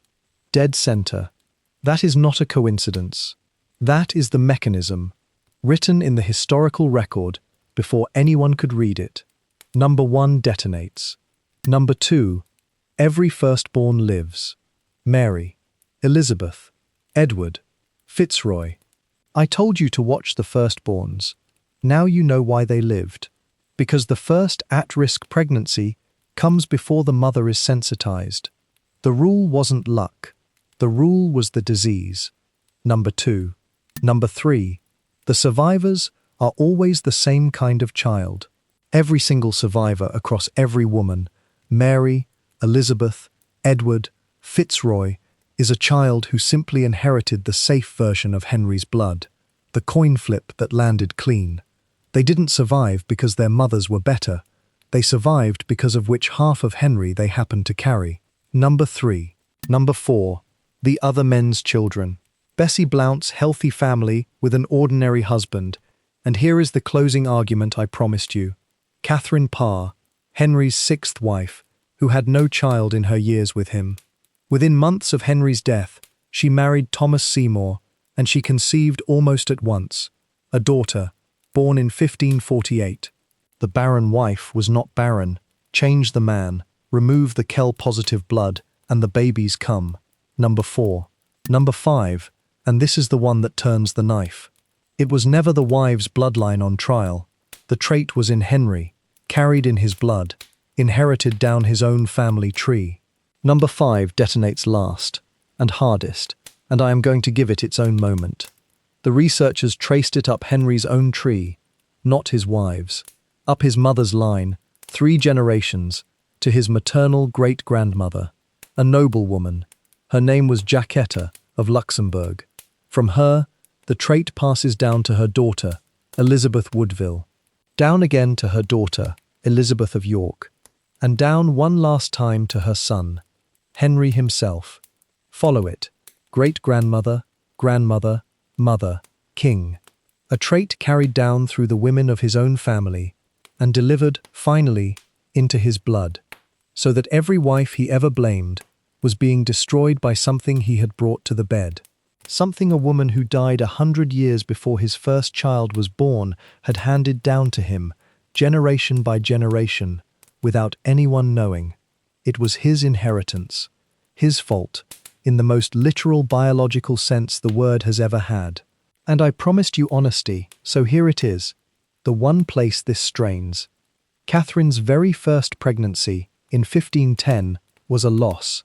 Dead center. That is not a coincidence. That is the mechanism, written in the historical record before anyone could read it. Number 1 detonates. Number 2, every firstborn lives. Mary, Elizabeth, Edward, Fitzroy. I told you to watch the firstborns. Now you know why they lived. Because the first at-risk pregnancy comes before the mother is sensitized. The rule wasn't luck. The rule was the disease. Number 2. Number 3. The survivors are always the same kind of child. Every single survivor across every woman, Mary, Elizabeth, Edward, Fitzroy, is a child who simply inherited the safe version of Henry's blood, the coin flip that landed clean. They didn't survive because their mothers were better. They survived because of which half of Henry they happened to carry. Number 3. Number 4. The other men's children. Bessie Blount's healthy family with an ordinary husband. And here is the closing argument I promised you. Catherine Parr, Henry's 6th wife, who had no child in her years with him. Within months of Henry's death, she married Thomas Seymour, and she conceived almost at once, a daughter, born in 1548. The Barren wife was not barren. Change the man, remove the Kell-positive blood, and the babies come. Number 4. Number 5, and this is the one that turns the knife. It was never the wife's bloodline on trial. The trait was in Henry, carried in his blood, inherited down his own family tree. Number 5 detonates last, and hardest, and I am going to give it its own moment. The researchers traced it up Henry's own tree, not his wife's, up his mother's line, 3 generations, to his maternal great-grandmother, a noblewoman. Her name was Jacquetta of Luxembourg. From her, the trait passes down to her daughter, Elizabeth Woodville, down again to her daughter, Elizabeth of York, and down one last time to her son, Henry himself. Follow it. Great-grandmother, grandmother, mother, king. A trait carried down through the women of his own family and delivered, finally, into his blood, so that every wife he ever blamed was being destroyed by something he had brought to the bed. Something a woman who died 100 years before his first child was born had handed down to him, generation by generation, without anyone knowing. It was his inheritance, his fault, in the most literal biological sense the word has ever had. And I promised you honesty, so here it is, the one place this strains. Catherine's very first pregnancy, in 1510, was a loss.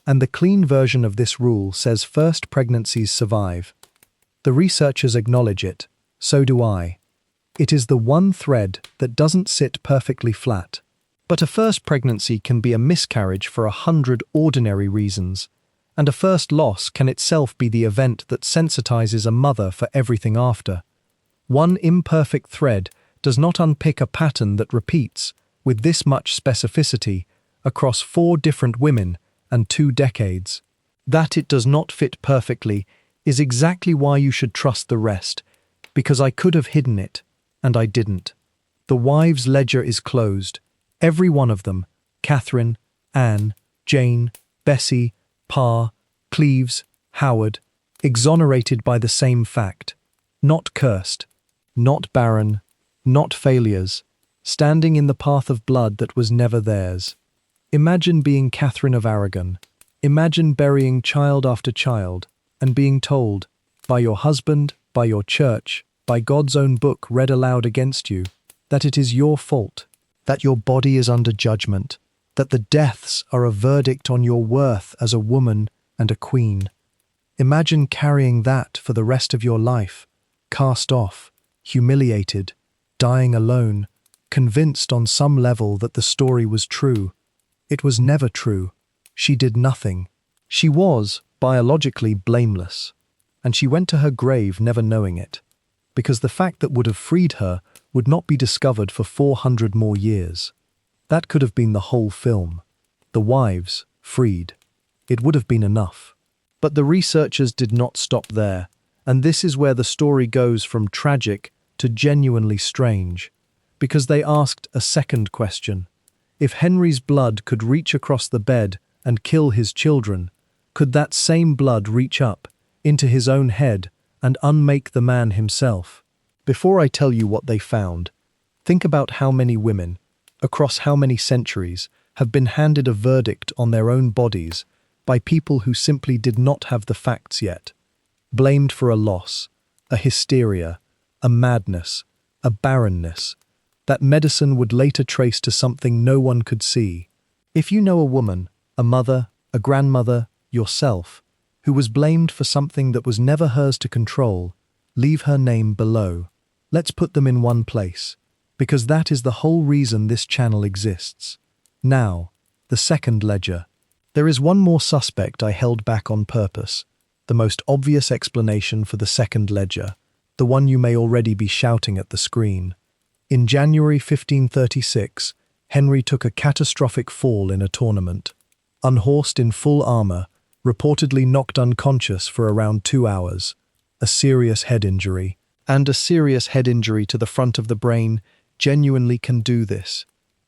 And the clean version of this rule says first pregnancies survive. The researchers acknowledge it, so do I. It is the one thread that doesn't sit perfectly flat. But a first pregnancy can be a miscarriage for 100 ordinary reasons, and a first loss can itself be the event that sensitizes a mother for everything after. One imperfect thread does not unpick a pattern that repeats, with this much specificity, across 4 different women and 2 decades. That it does not fit perfectly is exactly why you should trust the rest, because I could have hidden it, and I didn't. The wives' ledger is closed. Every one of them, Catherine, Anne, Jane, Bessie, Parr, Cleves, Howard, exonerated by the same fact. Not cursed, not barren, not failures, standing in the path of blood that was never theirs. Imagine being Catherine of Aragon. Imagine burying child after child and being told, by your husband, by your church, by God's own book read aloud against you, that it is your fault, that your body is under judgment, that the deaths are a verdict on your worth as a woman and a queen. Imagine carrying that for the rest of your life, cast off, humiliated, dying alone, convinced on some level that the story was true. It was never true. She did nothing. She was, biologically, blameless, and she went to her grave never knowing it, because the fact that would have freed her would not be discovered for 400 more years. That could have been the whole film. The wives, freed. It would have been enough. But the researchers did not stop there, and this is where the story goes from tragic to genuinely strange, because they asked a second question. If Henry's blood could reach across the bed and kill his children, could that same blood reach up into his own head and unmake the man himself? Before I tell you what they found, think about how many women, across how many centuries, have been handed a verdict on their own bodies by people who simply did not have the facts yet, blamed for a loss, a hysteria, a madness, a barrenness, that medicine would later trace to something no one could see. If you know a woman, a mother, a grandmother, yourself, who was blamed for something that was never hers to control, leave her name below. Let's put them in one place, because that is the whole reason this channel exists. Now, the second ledger. There is one more suspect I held back on purpose, the most obvious explanation for the second ledger, the one you may already be shouting at the screen. In January 1536, Henry took a catastrophic fall in a tournament. Unhorsed in full armour, reportedly knocked unconscious for around 2 hours, a serious head injury. And a serious head injury to the front of the brain genuinely can do this.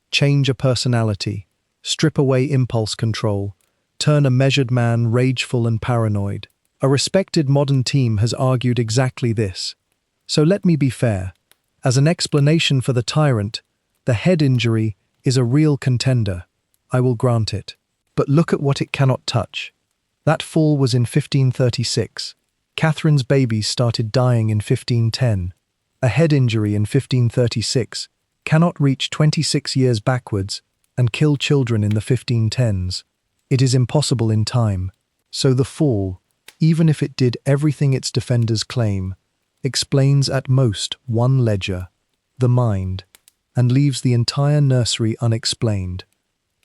Change a personality, strip away impulse control, turn a measured man rageful and paranoid. A respected modern team has argued exactly this. So let me be fair. As an explanation for the tyrant, the head injury is a real contender. I will grant it. But look at what it cannot touch. That fall was in 1536. Catherine's babies started dying in 1510. A head injury in 1536 cannot reach 26 years backwards and kill children in the 1510s. It is impossible in time. So the fall, even if it did everything its defenders claim, explains at most one ledger, the mind, and leaves the entire nursery unexplained.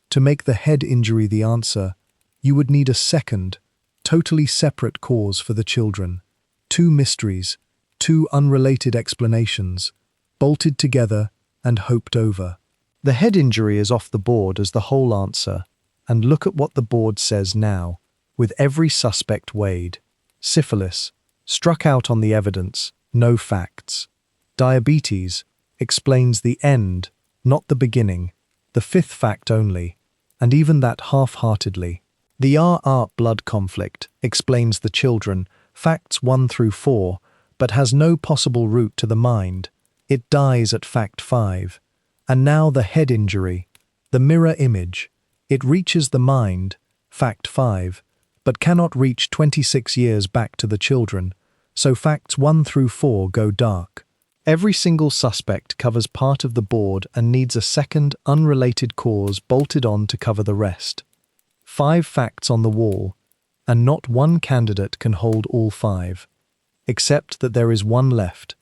To make the head injury the answer, you would need a second, totally separate cause for the children. 2 mysteries, 2 unrelated explanations, bolted together and hoped over. The head injury is off the board as the whole answer, and look at what the board says now, with every suspect weighed. Syphilis, struck out on the evidence, no facts. Diabetes, explains the end, not the beginning, the 5th fact only, and even that half-heartedly. The RR blood conflict explains the children, facts 1 through 4, but has no possible route to the mind. It dies at fact 5. And now the head injury, the mirror image. It reaches the mind, fact 5, but cannot reach 26 years back to the children, so facts 1 through 4 go dark. Every single suspect covers part of the board and needs a second, unrelated cause bolted on to cover the rest. 5 facts on the wall, and not one candidate can hold all 5. Except that there is one left.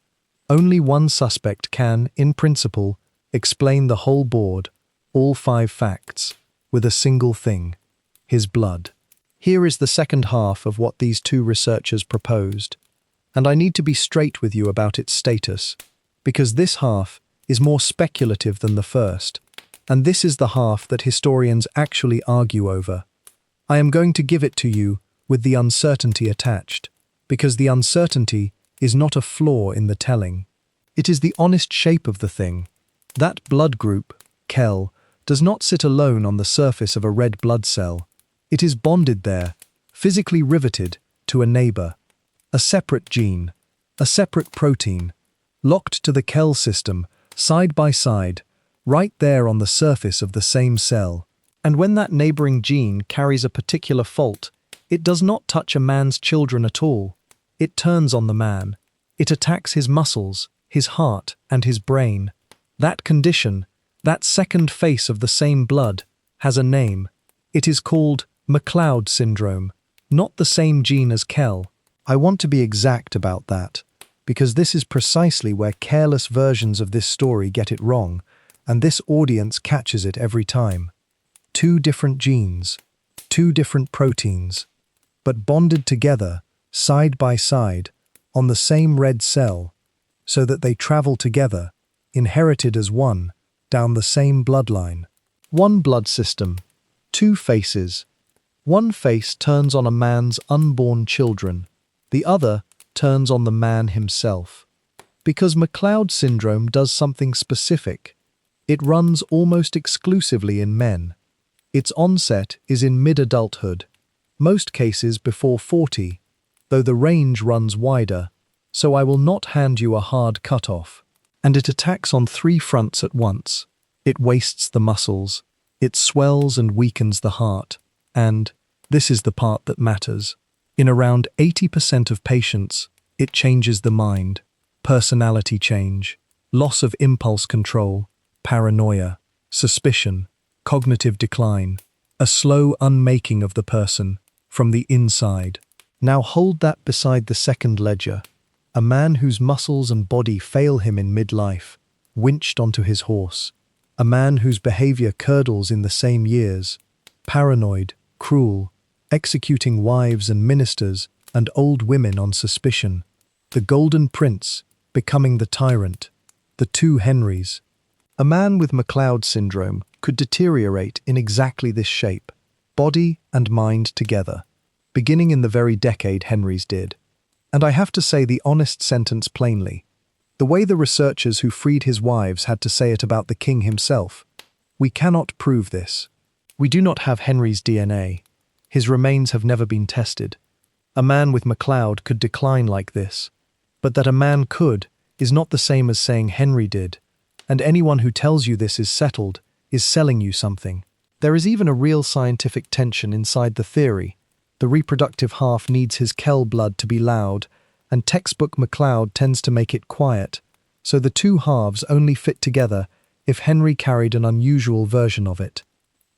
Only one suspect can, in principle, explain the whole board, all 5 facts, with a single thing: his blood. Here is the second half of what these 2 researchers proposed, and I need to be straight with you about its status, because this half is more speculative than the first, and this is the half that historians actually argue over. I am going to give it to you with the uncertainty attached, because the uncertainty is not a flaw in the telling. It is the honest shape of the thing. That blood group, Kell, does not sit alone on the surface of a red blood cell. It is bonded there, physically riveted, to a neighbor. A separate gene, a separate protein, locked to the Kell system, side by side, right there on the surface of the same cell. And when that neighboring gene carries a particular fault, it does not touch a man's children at all. It turns on the man. It attacks his muscles, his heart, and his brain. That condition, that second face of the same blood, has a name. It is called McLeod syndrome, not the same gene as Kell. I want to be exact about that, because this is precisely where careless versions of this story get it wrong, and this audience catches it every time. Two different genes, two different proteins, but bonded together, side by side, on the same red cell, so that they travel together, inherited as one, down the same bloodline. One blood system, two faces. One face turns on a man's unborn children, the other turns on the man himself. Because McLeod syndrome does something specific. It runs almost exclusively in men. Its onset is in mid-adulthood, most cases before 40, though the range runs wider, so I will not hand you a hard cut-off. And it attacks on three fronts at once. It wastes the muscles, it swells and weakens the heart, and, this is the part that matters, in around 80% of patients, it changes the mind, personality change, loss of impulse control, paranoia, suspicion, cognitive decline, a slow unmaking of the person from the inside. Now hold that beside the second ledger, a man whose muscles and body fail him in midlife, winched onto his horse, a man whose behavior curdles in the same years, paranoid, cruel, executing wives and ministers and old women on suspicion, the Golden Prince becoming the tyrant, the two Henrys. A man with McLeod syndrome could deteriorate in exactly this shape, body and mind together, beginning in the very decade Henry's did. And I have to say the honest sentence plainly, the way the researchers who freed his wives had to say it about the king himself. We cannot prove this. We do not have Henry's DNA. His remains have never been tested. A man with McLeod could decline like this. But that a man could is not the same as saying Henry did. And anyone who tells you this is settled is selling you something. There is even a real scientific tension inside the theory. The reproductive half needs his Kell blood to be loud, and textbook McLeod tends to make it quiet, so the two halves only fit together if Henry carried an unusual version of it.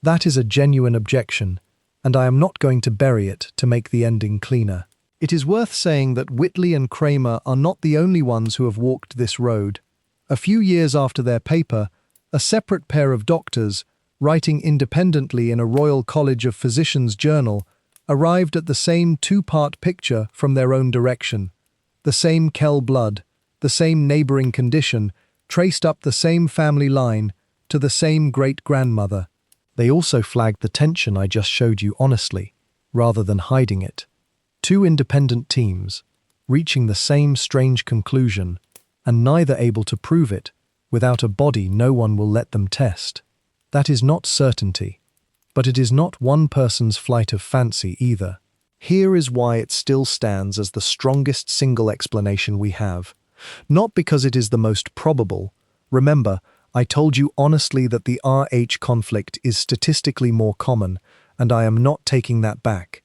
That is a genuine objection, and I am not going to bury it to make the ending cleaner. It is worth saying that Whitley and Kramer are not the only ones who have walked this road. A few years after their paper, a separate pair of doctors, writing independently in a Royal College of Physicians journal, arrived at the same two-part picture from their own direction. The same Kell blood, the same neighboring condition, traced up the same family line to the same great-grandmother. They also flagged the tension I just showed you honestly, rather than hiding it. Two independent teams, reaching the same strange conclusion, and neither able to prove it, without a body no one will let them test. That is not certainty. But it is not one person's flight of fancy either. Here is why it still stands as the strongest single explanation we have. Not because it is the most probable. Remember, I told you honestly that the Rh conflict is statistically more common, and I am not taking that back.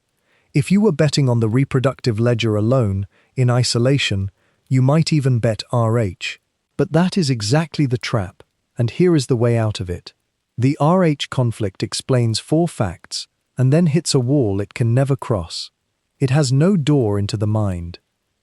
If you were betting on the reproductive ledger alone, in isolation, you might even bet Rh. But that is exactly the trap, and here is the way out of it. The Rh conflict explains four facts, and then hits a wall it can never cross. It has no door into the mind.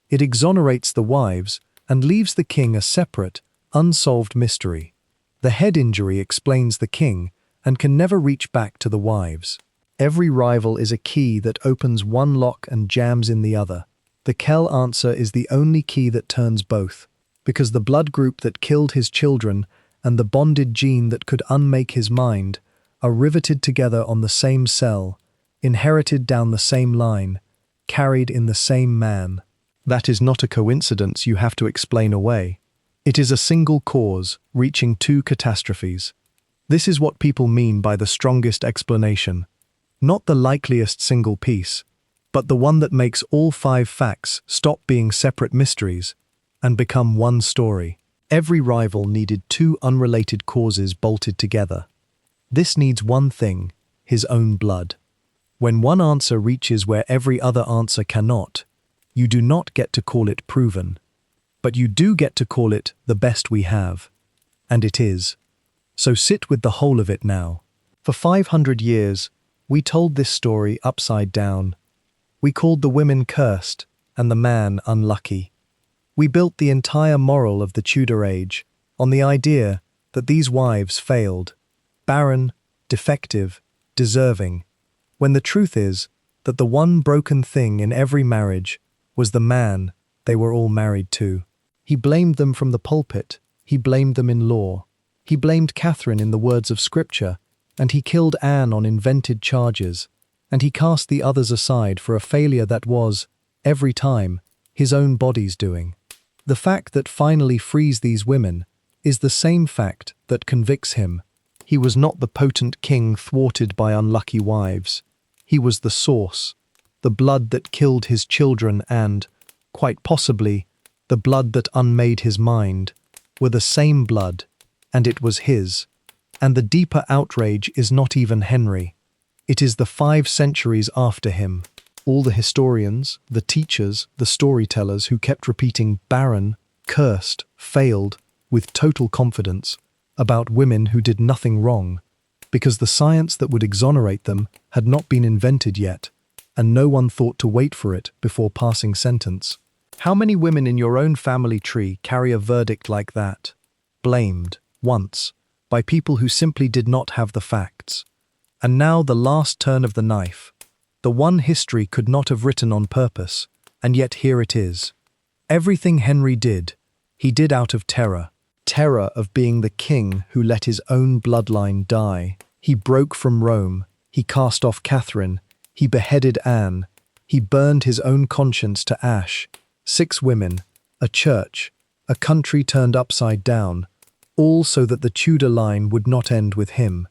It exonerates the wives and leaves the king a separate, unsolved mystery. The head injury explains the king and can never reach back to the wives. Every rival is a key that opens one lock and jams in the other. The Kell answer is the only key that turns both, because the blood group that killed his children and the bonded gene that could unmake his mind are riveted together on the same cell, inherited down the same line, carried in the same man. That is not a coincidence you have to explain away. It is a single cause, reaching two catastrophes. This is what people mean by the strongest explanation. Not the likeliest single piece, but the one that makes all five facts stop being separate mysteries and become one story. Every rival needed two unrelated causes bolted together. This needs one thing, his own blood. When one answer reaches where every other answer cannot, you do not get to call it proven, but you do get to call it the best we have. And it is. So sit with the whole of it now. For 500 years, we told this story upside down. We called the women cursed and the man unlucky. We built the entire moral of the Tudor age on the idea that these wives failed, barren, defective, deserving, when the truth is that the one broken thing in every marriage was the man they were all married to. He blamed them from the pulpit, he blamed them in law, he blamed Catherine in the words of Scripture, and he killed Anne on invented charges, and he cast the others aside for a failure that was, every time, his own body's doing. The fact that finally frees these women is the same fact that convicts him. He was not the potent king thwarted by unlucky wives. He was the source, the blood that killed his children and, quite possibly, the blood that unmade his mind, were the same blood, and it was his. And the deeper outrage is not even Henry. It is the 5 centuries after him. All the historians, the teachers, the storytellers who kept repeating barren, cursed, failed, with total confidence, about women who did nothing wrong, because the science that would exonerate them had not been invented yet, and no one thought to wait for it before passing sentence. How many women in your own family tree carry a verdict like that? Blamed, once, by people who simply did not have the facts. And now the last turn of the knife, the one history could not have written on purpose, and yet here it is. Everything Henry did, he did out of terror. Terror of being the king who let his own bloodline die. He broke from Rome, he cast off Catherine, he beheaded Anne, he burned his own conscience to ash. 6 women, a church, a country turned upside down, all so that the Tudor line would not end with him.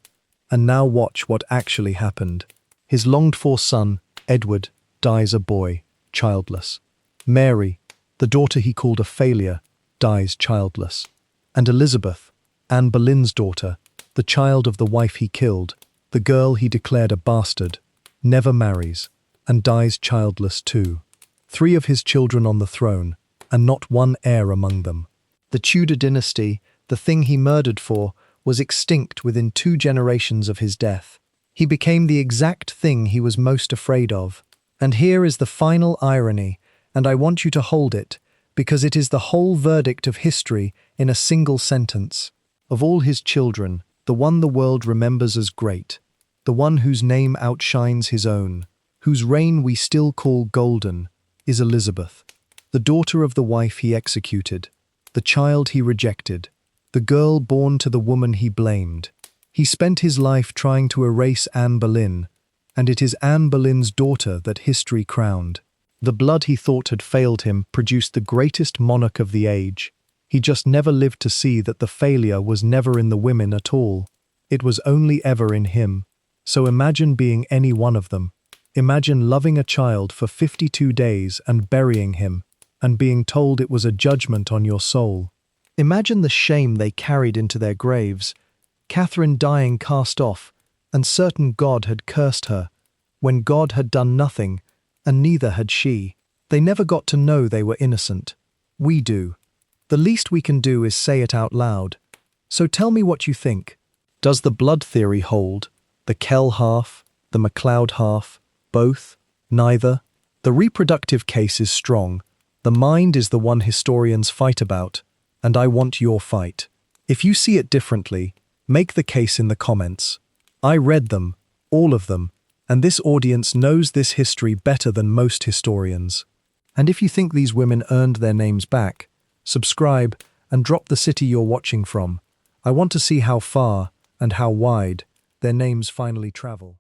And now watch what actually happened. His longed-for son, Edward, dies a boy, childless. Mary, the daughter he called a failure, dies childless. And Elizabeth, Anne Boleyn's daughter, the child of the wife he killed, the girl he declared a bastard, never marries, and dies childless too. 3 of his children on the throne, and not one heir among them. The Tudor dynasty, the thing he murdered for, was extinct within 2 generations of his death. He became the exact thing he was most afraid of. And here is the final irony, and I want you to hold it, because it is the whole verdict of history in a single sentence. Of all his children, the one the world remembers as great, the one whose name outshines his own, whose reign we still call golden, is Elizabeth, the daughter of the wife he executed, the child he rejected, the girl born to the woman he blamed. He spent his life trying to erase Anne Boleyn, and it is Anne Boleyn's daughter that history crowned. The blood he thought had failed him produced the greatest monarch of the age. He just never lived to see that the failure was never in the women at all. It was only ever in him. So imagine being any one of them. Imagine loving a child for 52 days and burying him, and being told it was a judgment on your soul. Imagine the shame they carried into their graves. Catherine dying cast off, and certain God had cursed her, when God had done nothing, and neither had she. They never got to know they were innocent. We do. The least we can do is say it out loud. So tell me what you think. Does the blood theory hold? The Kell half? The McLeod half? Both? Neither? The reproductive case is strong. The mind is the one historians fight about, and I want your fight. If you see it differently, make the case in the comments. I read them, all of them, and this audience knows this history better than most historians. And if you think these women earned their names back, subscribe and drop the city you're watching from. I want to see how far and how wide their names finally travel.